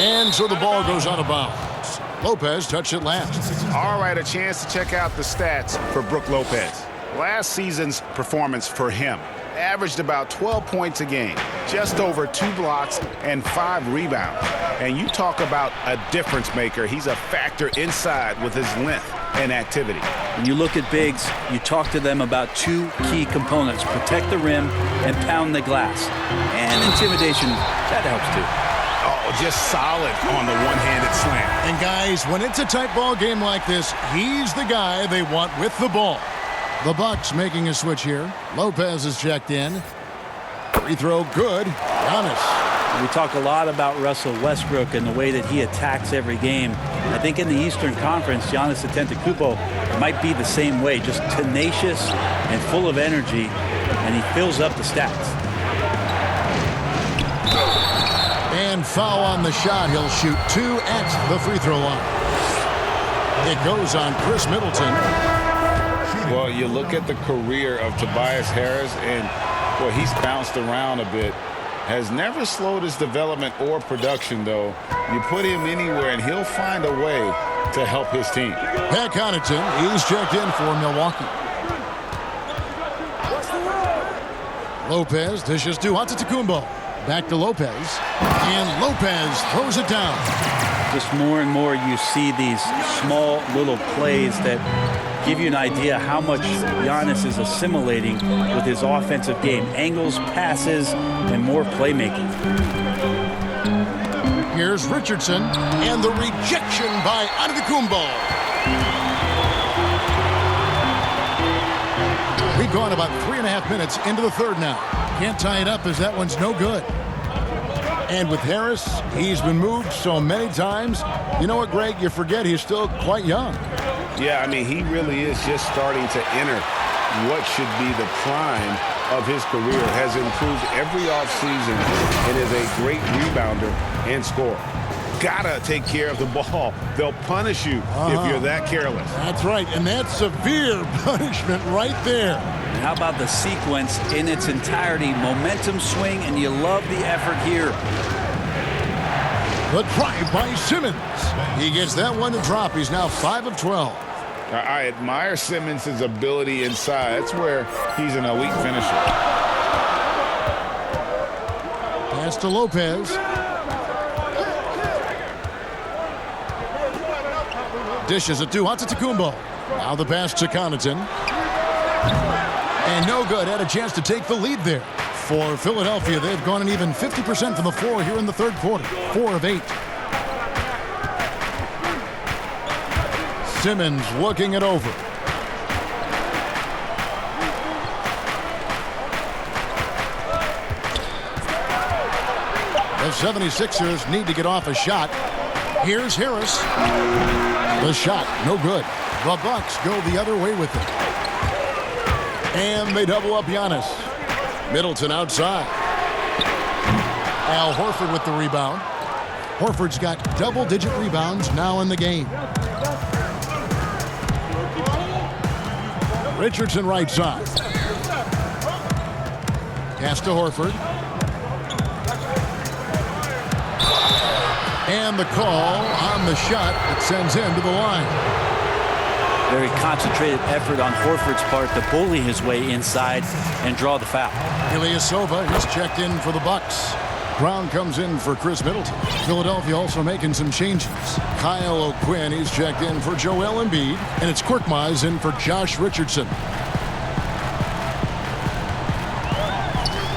Speaker 1: And so the ball goes out of bounds. Lopez touched it last.
Speaker 3: All right, a chance to check out the stats for Brook Lopez. Last season's performance for him averaged about 12 points a game, just over 2 blocks and 5 rebounds. And you talk about a difference maker. He's a factor inside with his length and activity.
Speaker 4: When you look at bigs, you talk to them about 2 key components: protect the rim and pound the glass. And intimidation, that helps too.
Speaker 3: Oh, just solid on the one-handed slam.
Speaker 1: And guys, when it's a tight ball game like this, he's the guy they want with the ball. The Bucks making a switch here. Lopez is checked in. Free throw good. Giannis.
Speaker 4: We talk a lot about Russell Westbrook and the way that he attacks every game. I think in the Eastern Conference, Giannis Antetokounmpo might be the same way, just tenacious and full of energy, and he fills up the stats.
Speaker 1: And foul on the shot. He'll shoot 2 at the free throw line. It goes on Chris Middleton.
Speaker 12: Well, you look at the career of Tobias Harris, and well, he's bounced around a bit. Has never slowed his development or production, though. You put him anywhere, and he'll find a way to help his team.
Speaker 1: Pat Connaughton, he's checked in for Milwaukee. Lopez dishes to Antetokounmpo. Back to Lopez. And Lopez throws it down.
Speaker 4: Just more and more you see these small little plays that give you an idea how much Giannis is assimilating with his offensive game. Angles, passes, and more playmaking.
Speaker 1: Here's Richardson, and the rejection by Antetokounmpo. We've gone about 3.5 minutes into the third now. Can't tie it up as that one's no good. And with Harris, he's been moved so many times. You know what, Greg? You forget he's still quite young.
Speaker 3: Yeah, I mean, he really is just starting to enter what should be the prime of his career. Has improved every offseason and is a great rebounder and scorer. Gotta take care of the ball. They'll punish you if you're that careless.
Speaker 1: That's right, and that's severe punishment right there.
Speaker 4: And how about the sequence in its entirety? Momentum swing, and you love the effort here.
Speaker 1: The drive by Simmons. He gets that one to drop. He's now 5 of 12.
Speaker 12: I admire Simmons' ability inside. That's where he's an elite finisher.
Speaker 1: Pass to Lopez. Dishes it to Antetokounmpo. Now the pass to Connaughton. And no good. Had a chance to take the lead there. For Philadelphia, they've gone an even 50% from the floor here in the third quarter. 4 of 8. Simmons looking it over. The 76ers need to get off a shot. Here's Harris. The shot, no good. The Bucks go the other way with it. And they double up Giannis. Middleton outside. Al Horford with the rebound. Horford's got double-digit rebounds now in the game. Richardson right side. Pass to Horford. And the call on the shot that sends him to the line.
Speaker 4: Very concentrated effort on Horford's part to bully his way inside and draw the foul.
Speaker 1: Ilyasova is checked in for the Bucks. Brown comes in for Chris Middleton. Philadelphia also making some changes. Kyle O'Quinn, he's checked in for Joel Embiid. And it's Korkmaz in for Josh Richardson.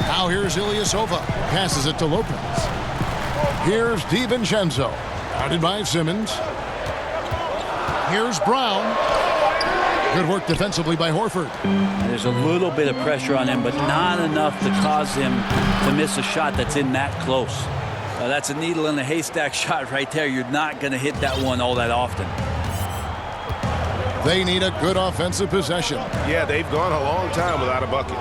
Speaker 1: Now here's Ilyasova. Passes it to Lopez. Here's DiVincenzo. Guarded by Simmons. Here's Brown. Good work defensively by Horford.
Speaker 4: There's a little bit of pressure on him, but not enough to cause him to miss a shot that's in that close. That's a needle in a haystack shot right there. You're not going to hit that one all that often.
Speaker 1: They need a good offensive possession.
Speaker 5: Yeah, they've gone a long time without a bucket.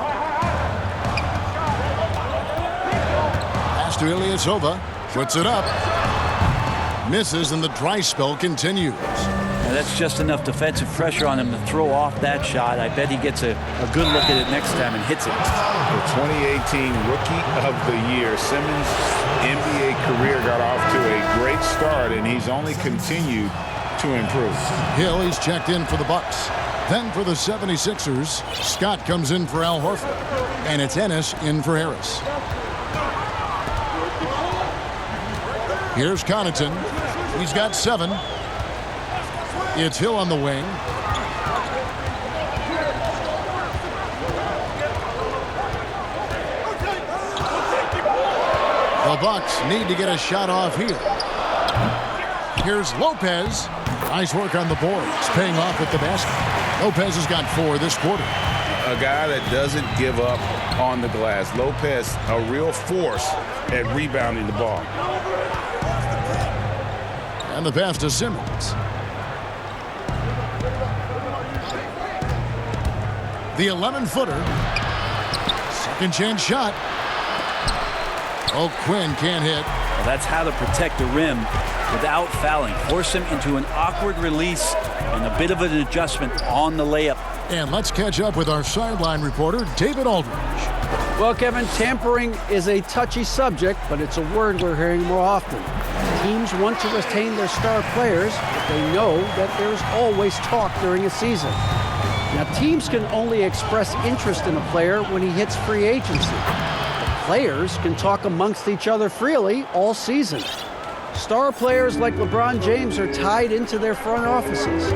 Speaker 1: Pass to Ilyasova. Puts it up. Misses, and the dry spell continues.
Speaker 4: And that's just enough defensive pressure on him to throw off that shot. I bet he gets a good look at it next time and hits it.
Speaker 12: The 2018 Rookie of the Year. Simmons' NBA career got off to a great start, and he's only continued to improve.
Speaker 1: Hill, he's checked in for the Bucks. Then for the 76ers, Scott comes in for Al Horford. And it's Ennis in for Harris. Here's Connaughton. He's got 7. It's Hill on the wing. The Bucks need to get a shot off here. Here's Lopez. Nice work on the boards, paying off with the basket. Lopez has got 4 this quarter.
Speaker 12: A guy that doesn't give up on the glass. Lopez, a real force at rebounding the ball.
Speaker 1: And the pass to Simmons. The 11-footer. Second chance shot. O'Quinn can't hit.
Speaker 4: Well, that's how to protect the rim without fouling. Force him into an awkward release and a bit of an adjustment on the layup.
Speaker 1: And let's catch up with our sideline reporter, David Aldridge.
Speaker 7: Well, Kevin, tampering is a touchy subject, but it's a word we're hearing more often. Teams want to retain their star players, but they know that there's always talk during a season. Now, teams can only express interest in a player when he hits free agency. Players can talk amongst each other freely all season. Star players like LeBron James are tied into their front offices.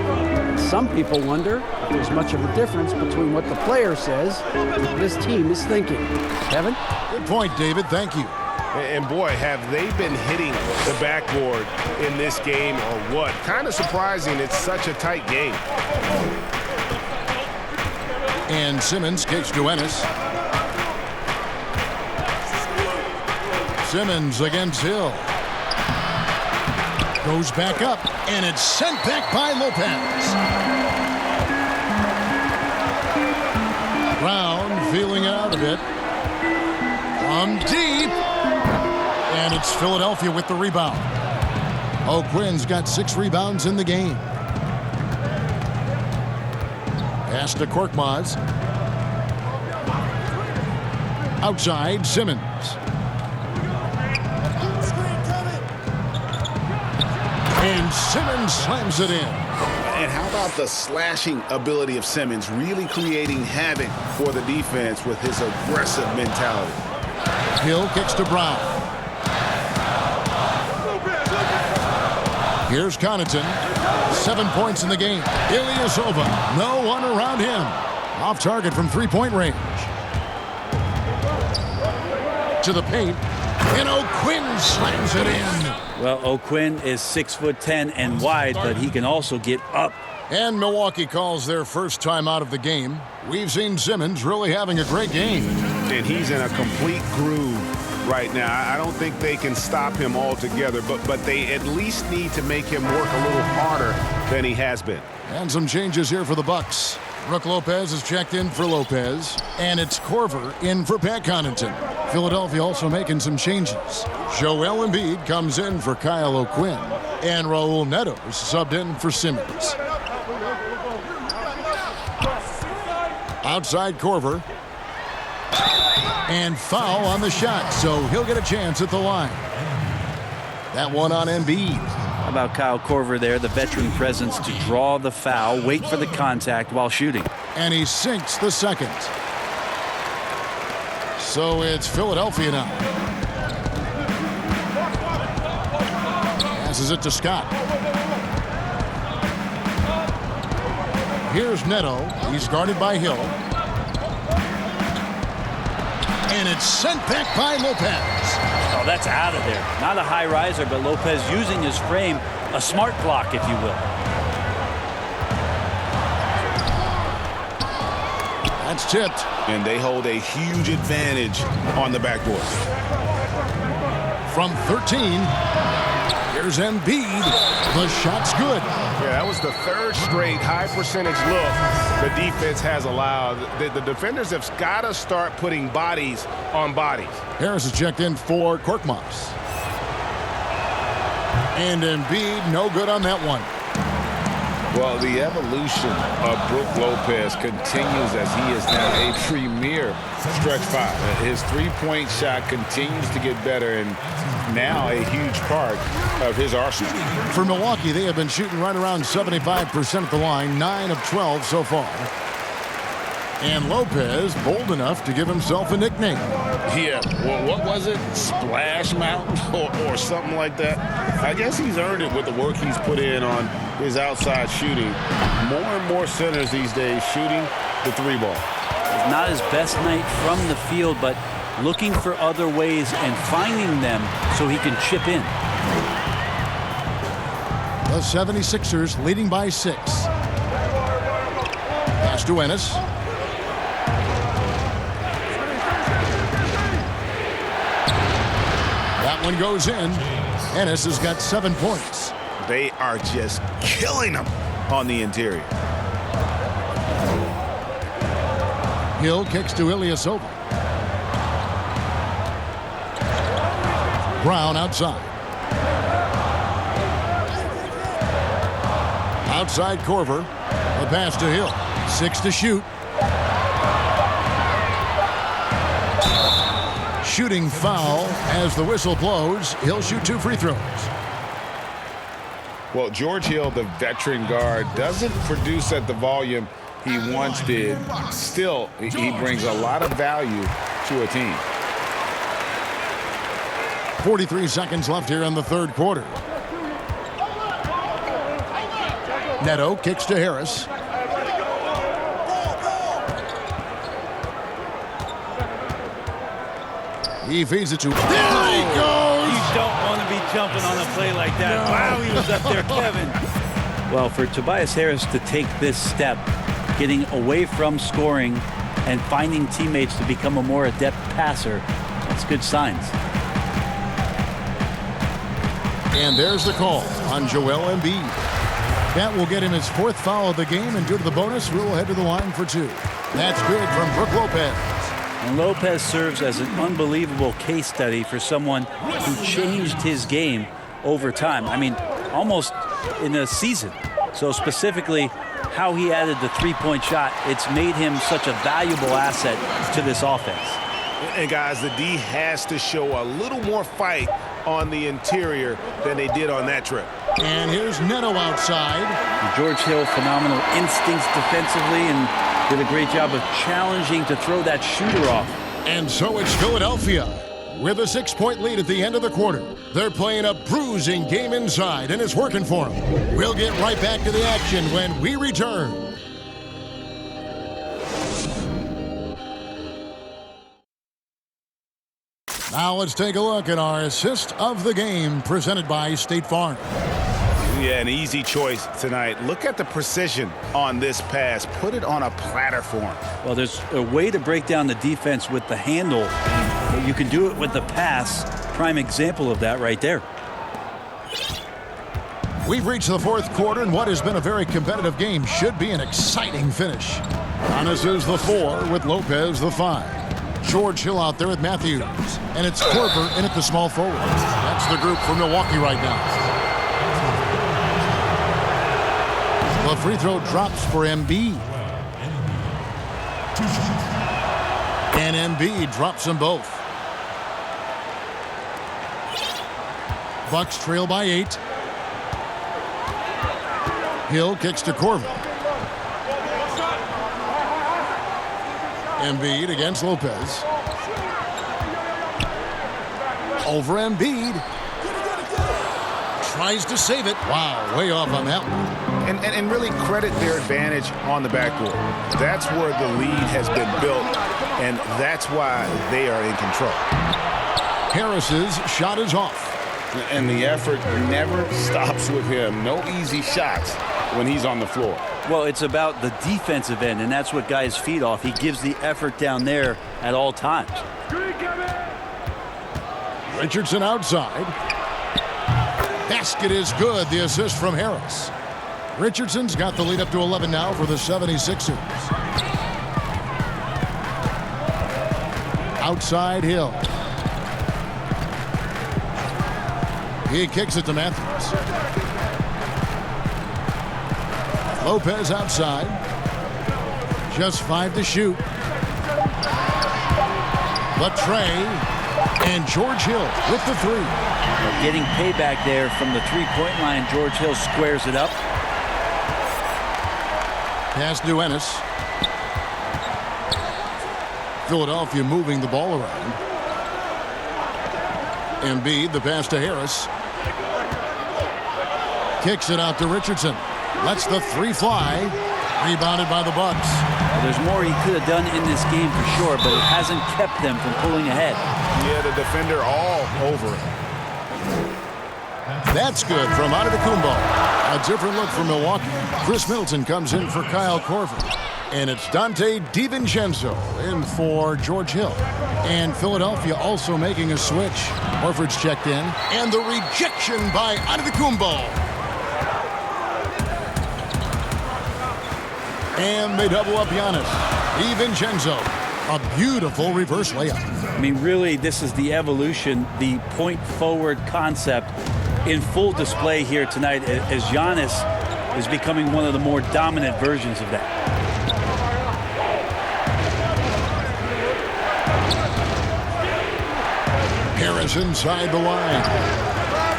Speaker 7: Some people wonder if there's much of a difference between what the player says and what his team is thinking. Kevin?
Speaker 1: Good point, David. Thank you.
Speaker 5: And boy, have they been hitting the backboard in this game or what? Kind of surprising it's such a tight game.
Speaker 1: And Simmons kicks to Ennis. Simmons against Hill. Goes back up, and it's sent back by Lopez. Brown feeling it out a bit. From deep. And it's Philadelphia with the rebound. O'Quinn's got 6 rebounds in the game. Pass to Korkmaz. Outside, Simmons. And Simmons slams it in.
Speaker 3: And how about the slashing ability of Simmons, really creating havoc for the defense with his aggressive mentality.
Speaker 1: Hill kicks to Brown. Here's Connaughton. 7 points in the game. Ilyasova. No one around him. Off target from 3-point range. To the paint. And O'Quinn slams it in.
Speaker 4: Well, O'Quinn is 6'10" and wide, but he can also get up.
Speaker 1: And Milwaukee calls their first time out of the game. We've seen Simmons really having a great game.
Speaker 5: And he's in a complete groove right now. I don't think they can stop him altogether, but they at least need to make him work a little harder than he has been.
Speaker 1: And some changes here for the Bucks. Brook Lopez is checked in for Lopez, and it's Korver in for Pat Connaughton. Philadelphia also making some changes. Joel Embiid comes in for Kyle O'Quinn, and Raul Neto is subbed in for Simmons. Outside Korver. And foul on the shot, so he'll get a chance at the line. That one on Embiid.
Speaker 4: How about Kyle Korver there, the veteran presence to draw the foul, wait for the contact while shooting.
Speaker 1: And he sinks the second. So it's Philadelphia now. Passes it to Scott. Here's Neto. He's guarded by Hill. And it's sent back by Lopez.
Speaker 4: Oh, that's out of there. Not a high riser, but Lopez using his frame, a smart block, if you will.
Speaker 1: That's tipped.
Speaker 5: And they hold a huge advantage on the backboard.
Speaker 1: From 13, here's Embiid. The shot's good.
Speaker 5: Yeah, that was the third straight high percentage look the defense has allowed. The defenders have got to start putting bodies on bodies.
Speaker 1: Harris is checked in for Korkmaz. And Embiid, no good on that one.
Speaker 12: Well, the evolution of Brook Lopez continues as he is now a premier stretch five. His three-point shot continues to get better and now a huge part of his arsenal.
Speaker 1: For Milwaukee, they have been shooting right around 75% at the line, 9 of 12 so far. And Lopez bold enough to give himself a nickname.
Speaker 12: Yeah, well, what was it? Splash Mountain or something like that? I guess he's earned it with the work he's put in on his outside shooting. More and more centers these days shooting the three ball.
Speaker 4: It's not his best night from the field, but looking for other ways and finding them so he can chip in.
Speaker 1: The 76ers leading by 6. Pass to Ennis. That one goes in. Ennis has got 7 points.
Speaker 5: They are just killing them on the interior.
Speaker 1: Hill kicks to Ilyasova. Brown outside. Outside Korver. The pass to Hill. 6 to shoot. Shooting foul as the whistle blows. He'll shoot 2 free throws.
Speaker 12: Well, George Hill, the veteran guard, doesn't produce at the volume he once did. Still, he brings a lot of value to a team.
Speaker 1: 43 seconds left here in the third quarter. Neto kicks to Harris. He feeds it to... There he goes!
Speaker 4: You don't want to be jumping on a play like that. No. Wow, he was up there, Kevin. Well, for Tobias Harris to take this step, getting away from scoring and finding teammates to become a more adept passer, that's good signs.
Speaker 1: And there's the call on Joel Embiid. That will get him his 4th foul of the game, and due to the bonus, we'll head to the line for 2. That's good from Brook Lopez.
Speaker 4: And Lopez serves as an unbelievable case study for someone who changed his game over time. I mean, almost in a season. So specifically, how he added the three-point shot, it's made him such a valuable asset to this offense.
Speaker 5: And guys, the D has to show a little more fight on the interior than they did on that trip.
Speaker 1: And here's Neto outside.
Speaker 4: George Hill, phenomenal instincts defensively and did a great job of challenging to throw that shooter off.
Speaker 1: And so it's Philadelphia with a 6-point lead at the end of the quarter. They're playing a bruising game inside, and it's working for them. We'll get right back to the action when we return. Now let's take a look at our assist of the game presented by State Farm.
Speaker 5: Yeah, an easy choice tonight. Look at the precision on this pass. Put it on a platter for him.
Speaker 4: Well, there's a way to break down the defense with the handle. You can do it with the pass. Prime example of that right there.
Speaker 1: We've reached the 4th quarter, and what has been a very competitive game should be an exciting finish. Giannis is the 4 with Lopez the 5. George Hill out there with Matthews. And it's Korver in at the small forward. That's the group for Milwaukee right now. The free throw drops for Embiid. And Embiid drops them both. Bucks trail by 8. Hill kicks to Korver. Embiid against Lopez. Over Embiid. tries to save it. Wow, way off on that one.
Speaker 3: And really credit their advantage on the backboard. That's where the lead has been built, and that's why they are in control.
Speaker 1: Harris's shot is off.
Speaker 12: And the effort never stops with him. No easy shots when he's on the floor.
Speaker 4: Well, it's about the defensive end, and that's what guys feed off. He gives the effort down there at all times.
Speaker 1: Richardson outside. Basket is good. The assist from Harris. Richardson's got the lead up to 11 now for the 76ers. Outside Hill. He kicks it to Matthews. Lopez outside. Just 5 to shoot. Latrey and George Hill with the 3.
Speaker 4: Getting payback there from the three-point line. George Hill squares it up.
Speaker 1: Pass to Ennis. Philadelphia moving the ball around. Embiid, the pass to Harris. Kicks it out to Richardson. Lets the 3 fly. Rebounded by the Bucks.
Speaker 4: Well, there's more he could have done in this game for sure, but it hasn't kept them from pulling ahead.
Speaker 3: Yeah, the defender all over it.
Speaker 1: That's good from Antetokounmpo. A different look for Milwaukee. Chris Middleton comes in for Kyle Korver. And it's Dante DiVincenzo in for George Hill. And Philadelphia also making a switch. Horford's checked in. And the rejection by Antetokounmpo. And they double up Giannis. DiVincenzo. A beautiful reverse layup.
Speaker 4: I mean, really, this is the evolution, the point-forward concept in full display here tonight as Giannis is becoming one of the more dominant versions of that.
Speaker 1: Harris inside the line.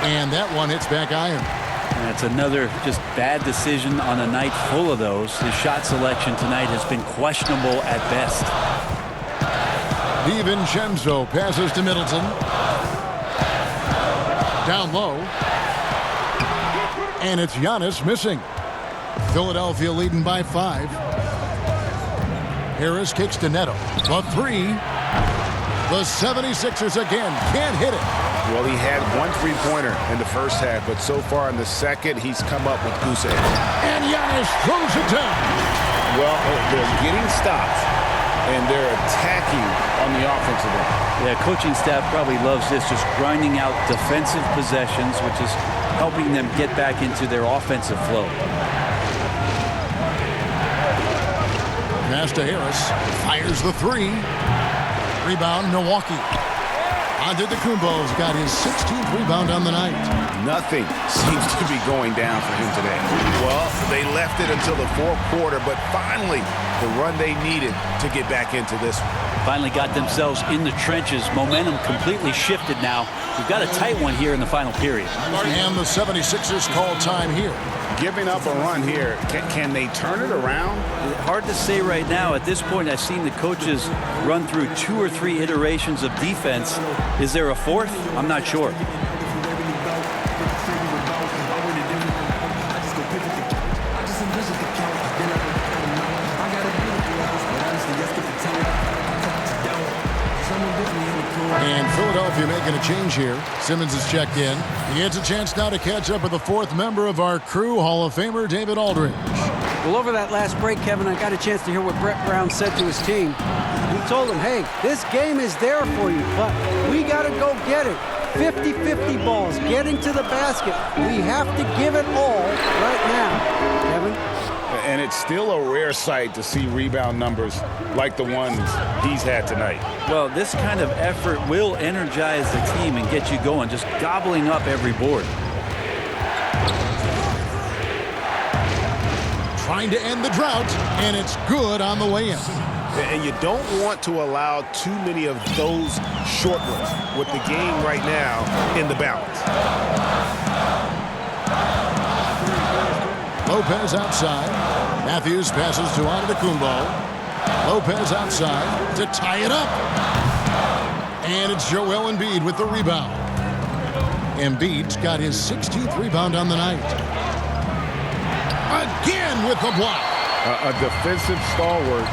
Speaker 1: And that one hits back iron.
Speaker 4: And that's another just bad decision on a night full of those. His shot selection tonight has been questionable at best.
Speaker 1: DiVincenzo passes to Middleton. Down low. And it's Giannis missing. Philadelphia leading by 5. Harris kicks to Neto. The 3. The 76ers again can't hit it.
Speaker 3: Well, he had 1 3-pointer in the first half, but so far in the second, he's come up with goose eggs.
Speaker 1: And Giannis throws it down.
Speaker 12: Well, they're getting stops, and they're attacking on the offensive end.
Speaker 4: Yeah, coaching staff probably loves this, just grinding out defensive possessions, which is helping them get back into their offensive flow.
Speaker 1: Pass to Harris. Fires the 3. Rebound, Milwaukee. Antetokounmpo's got his 16th rebound on the night.
Speaker 3: Nothing seems to be going down for him today. Well, they left it until the fourth quarter, but finally the run they needed to get back into this one.
Speaker 4: Finally got themselves in the trenches. Momentum completely shifted now. We've got a tight one here in the final period.
Speaker 1: And the 76ers call time here.
Speaker 3: Giving up a run here, can they turn it around?
Speaker 4: Hard to say right now. At this point, I've seen the coaches run through 2 or 3 iterations of defense. Is there a 4th? I'm not sure.
Speaker 1: And Philadelphia making a change here. Simmons is checked in. He gets a chance now to catch up with the 4th member of our crew, Hall of Famer David Aldridge.
Speaker 7: Well, over that last break, Kevin, I got a chance to hear what Brett Brown said to his team. He told them, hey, this game is there for you, but we got to go get it. 50-50 balls, getting to the basket. We have to give it all right now, Kevin.
Speaker 12: And it's still a rare sight to see rebound numbers like the ones he's had tonight.
Speaker 4: Well, this kind of effort will energize the team and get you going, just gobbling up every board.
Speaker 1: Trying to end the drought, and it's good on the way in.
Speaker 3: And you don't want to allow too many of those short ones with the game right now in the balance.
Speaker 1: Lopez outside. Matthews passes to Antetokounmpo. Lopez outside to tie it up. And it's Joel Embiid with the rebound. Embiid's got his 16th rebound on the night. Again with the block.
Speaker 5: A defensive stalwart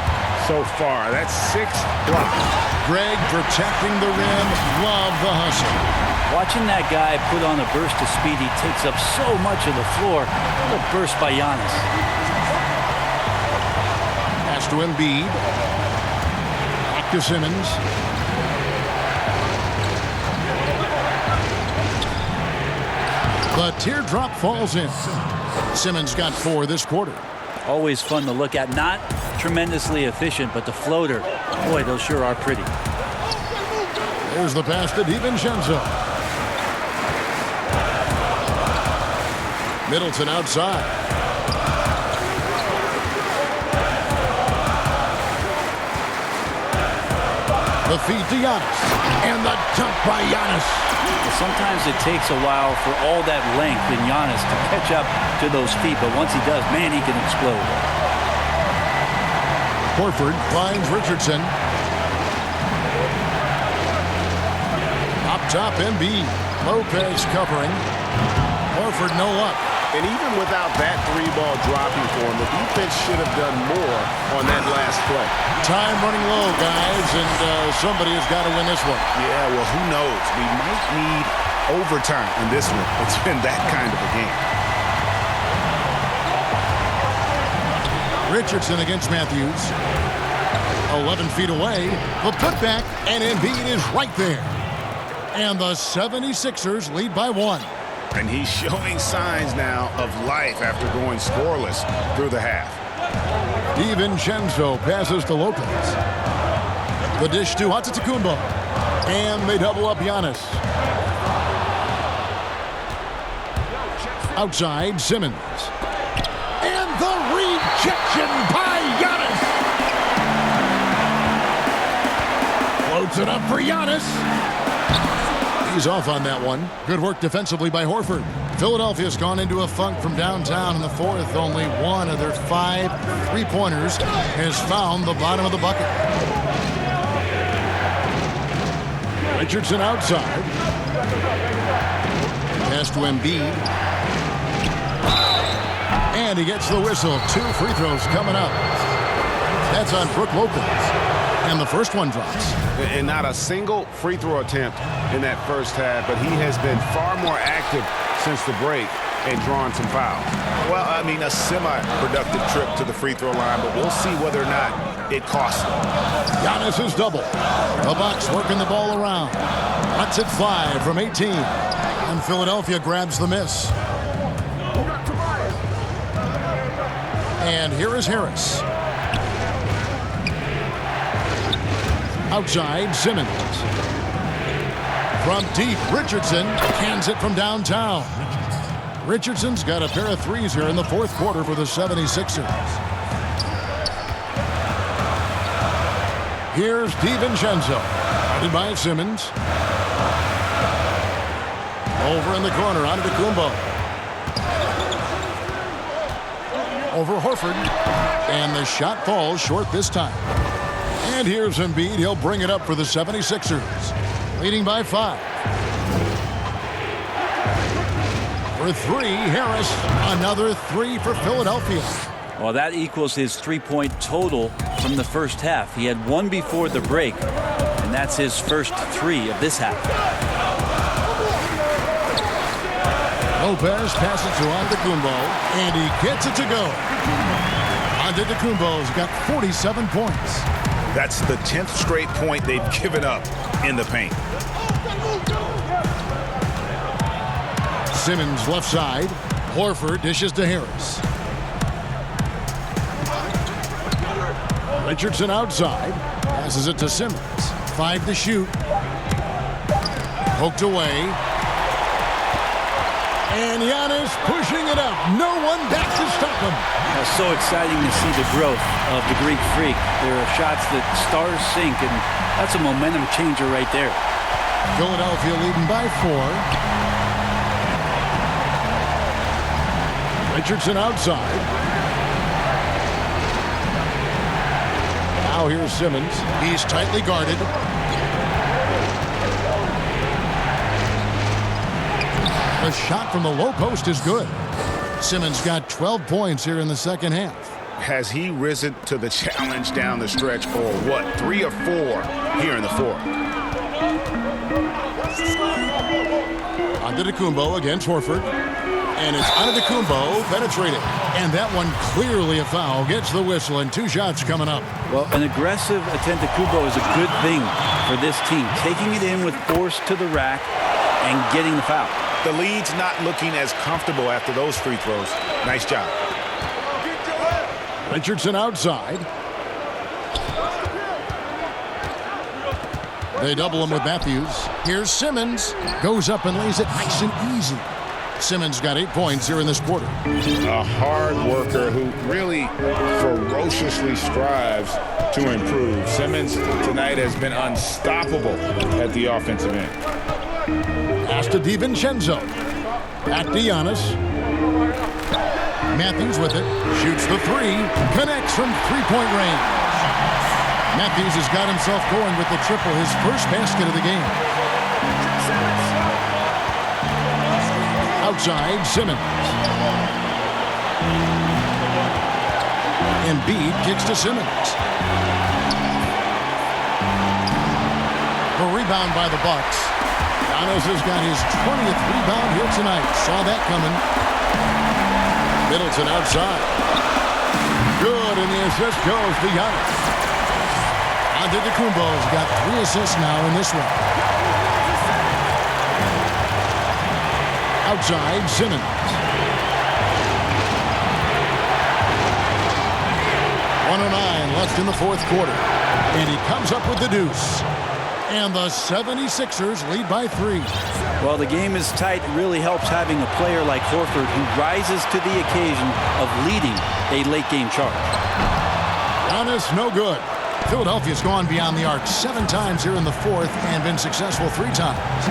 Speaker 5: so far. That's 6 blocks.
Speaker 1: Greg protecting the rim. Love the hustle.
Speaker 4: Watching that guy put on a burst of speed, he takes up so much of the floor. What a burst by Giannis.
Speaker 1: Pass to Embiid. Back to Simmons. The teardrop falls in. Simmons got 4 this quarter.
Speaker 4: Always fun to look at. Not tremendously efficient, but the floater, boy, those sure are pretty.
Speaker 1: There's the pass to DiVincenzo. Middleton outside. The feed to Giannis. And the dunk by Giannis.
Speaker 4: Sometimes it takes a while for all that length in Giannis to catch up to those feet, but once he does, man, he can explode.
Speaker 1: Horford finds Richardson. Up top, Embiid. Lopez covering. Horford no luck.
Speaker 5: And even without that 3-ball dropping for him, the defense should have done more on that last play.
Speaker 1: Time running low, guys, and somebody has got to win this one.
Speaker 3: Yeah, well, who knows? We might need overtime in this one. It's been that kind of a game.
Speaker 1: Richardson against Matthews. 11 feet away. The putback, and Embiid is right there. And the 76ers lead by 1.
Speaker 3: And he's showing signs now of life after going scoreless through the half.
Speaker 1: DiVincenzo passes to Lopez. The dish to Antetokounmpo. And they double up Giannis. Outside, Simmons. And the rejection by Giannis. Floats it up for Giannis. He's off on that one. Good work defensively by Horford. Philadelphia's gone into a funk from downtown in the fourth. Only one of their 5 3-pointers has found the bottom of the bucket. Richardson outside. Pass to Embiid. And he gets the whistle. 2 free throws coming up. That's on Brook Lopez. And the first one drops.
Speaker 5: And not a single free throw attempt in that first half, but he has been far more active since the break and drawn some fouls.
Speaker 3: Well, I mean, a semi-productive trip to the free throw line, but we'll see whether or not it costs him.
Speaker 1: Giannis is double. The Bucks working the ball around. Cuts it 5 from 18. And Philadelphia grabs the miss. And here is Harris. Outside, Simmons. From deep, Richardson cans it from downtown. Richardson's got a pair of threes here in the fourth quarter for the 76ers. Here's DiVincenzo. Guarded by Simmons. Over in the corner, Antetokounmpo. Over Horford. And the shot falls short this time. And here's Embiid. He'll bring it up for the 76ers. Leading by 5. For 3, Harris. Another 3 for Philadelphia.
Speaker 4: Well, that equals his 3-point total from the first half. He had 1 before the break, and that's his first 3 of this half.
Speaker 1: Lopez passes to Antetokounmpo, and he gets it to go. Antetokounmpo's got 47 points.
Speaker 3: That's the 10th straight point they've given up in the paint.
Speaker 1: Simmons left side. Horford dishes to Harris. Richardson outside. Passes it to Simmons. 5 to shoot. Poked away. And Giannis pushing it up. No one back to stop him.
Speaker 4: It's so exciting to see the growth of the Greek Freak. There are shots that stars sink, and that's a momentum changer right there.
Speaker 1: Philadelphia leading by 4. Richardson outside. Now here's Simmons. He's tightly guarded. The shot from the low post is good. Simmons got 12 points here in the second half.
Speaker 5: Has he risen to the challenge down the stretch, or what? 3 or 4 here in the fourth.
Speaker 1: Antetokounmpo against Horford. And it's Antetokounmpo penetrating. And that one clearly a foul. Gets the whistle, and 2 shots coming up.
Speaker 4: Well, an aggressive Antetokounmpo is a good thing for this team. Taking it in with force to the rack and getting the foul.
Speaker 5: The lead's not looking as comfortable after those free throws. Nice job.
Speaker 1: Richardson outside. They double him with Matthews. Here's Simmons. Goes up and lays it nice and easy. Simmons got 8 points here in this quarter.
Speaker 12: A hard worker who really ferociously strives to improve. Simmons tonight has been unstoppable at the offensive end.
Speaker 1: Pass to DiVincenzo. Back to Giannis. Matthews with it. Shoots the 3. Connects from three-point range. Matthews has got himself going with the triple, his first basket of the game. Outside, Simmons. Embiid kicks to Simmons. A rebound by the Bucks. Giannis has got his 20th rebound here tonight. Saw that coming. Middleton outside. Good, and the assist goes to Giannis. Antetokounmpo's got 3 assists now in this one. Outside, Simmons. 1:09 left in the fourth quarter. And he comes up with the deuce. And the 76ers lead by 3.
Speaker 4: Well, the game is tight. It really helps having a player like Horford who rises to the occasion of leading a late-game charge.
Speaker 1: Giannis, no good. Philadelphia's gone beyond the arc 7 times here in the fourth and been successful 3 times.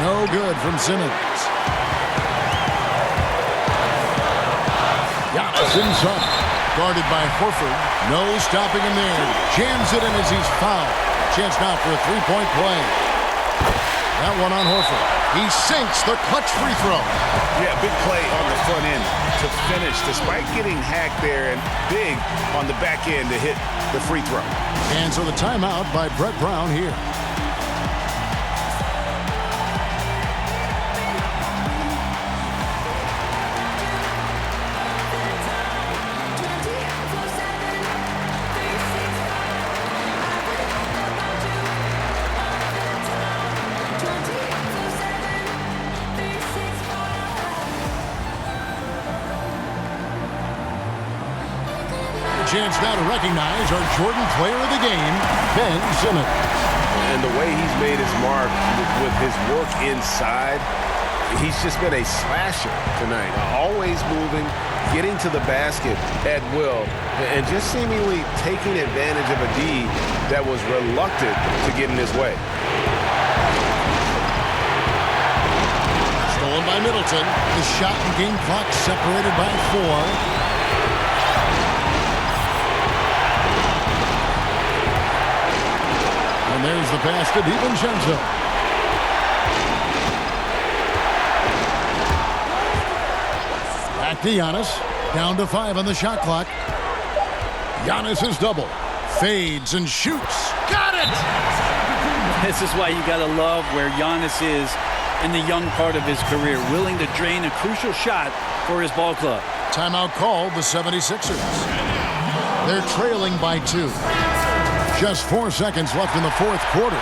Speaker 1: No good from Simmons. Giannis inside. Guarded by Horford. No stopping him there. Jams it in as he's fouled. Chance now for a 3-point play. That one on Horford. He sinks the clutch free throw.
Speaker 5: Yeah, big play on the front end to finish, despite getting hacked there, and big on the back end to hit the free throw.
Speaker 1: And so the timeout by Brett Brown here. Chance now to recognize our Jordan player of the game, Ben Simmons.
Speaker 5: And the way he's made his mark with his work inside, he's just been a slasher tonight. Always moving, getting to the basket at will, and just seemingly taking advantage of a D that was reluctant to get in his way.
Speaker 1: Stolen by Middleton. The shot and game clock separated by 4. And there's the pass to DiVincenzo. Back to Giannis. Down to 5 on the shot clock. Giannis is double. Fades and shoots. Got it!
Speaker 4: This is why you got to love where Giannis is in the young part of his career, willing to drain a crucial shot for his ball club.
Speaker 1: Timeout called the 76ers. They're trailing by 2. Just 4 seconds left in the fourth quarter.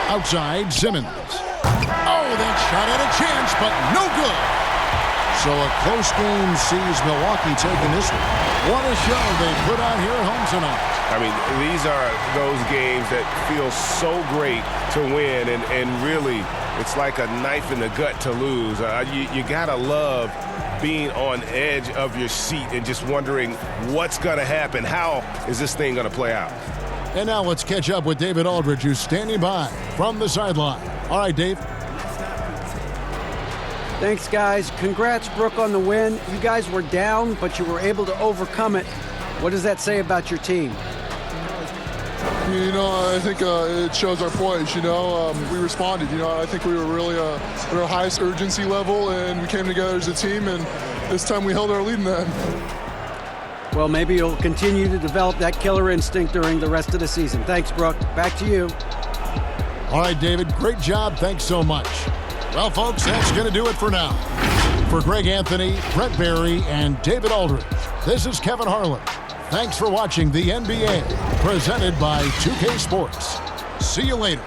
Speaker 1: Outside, Simmons. Oh, that shot had a chance, but no good. So a close game sees Milwaukee taking this one. What a show they put on here at home tonight.
Speaker 5: I mean, these are those games that feel so great to win, and really, it's like a knife in the gut to lose. You gotta love being on edge of your seat and just wondering what's gonna happen. How is this thing gonna play out?
Speaker 1: And now let's catch up with David Aldridge, who's standing by from the sideline. All right, Dave.
Speaker 7: Thanks, guys. Congrats, Brooke, on the win. You guys were down, but you were able to overcome it. What does that say about your team?
Speaker 8: You know, I think it shows our poise, you know. We responded, you know. I think we were really at our highest urgency level, and we came together as a team, and this time we held our lead in the end.
Speaker 7: Well, maybe you'll continue to develop that killer instinct during the rest of the season. Thanks, Brooke. Back to you.
Speaker 1: All right, David, great job. Thanks so much. Well, folks, that's going to do it for now. For Greg Anthony, Brett Barry, and David Aldridge, this is Kevin Harlan. Thanks for watching the NBA, presented by 2K Sports. See you later.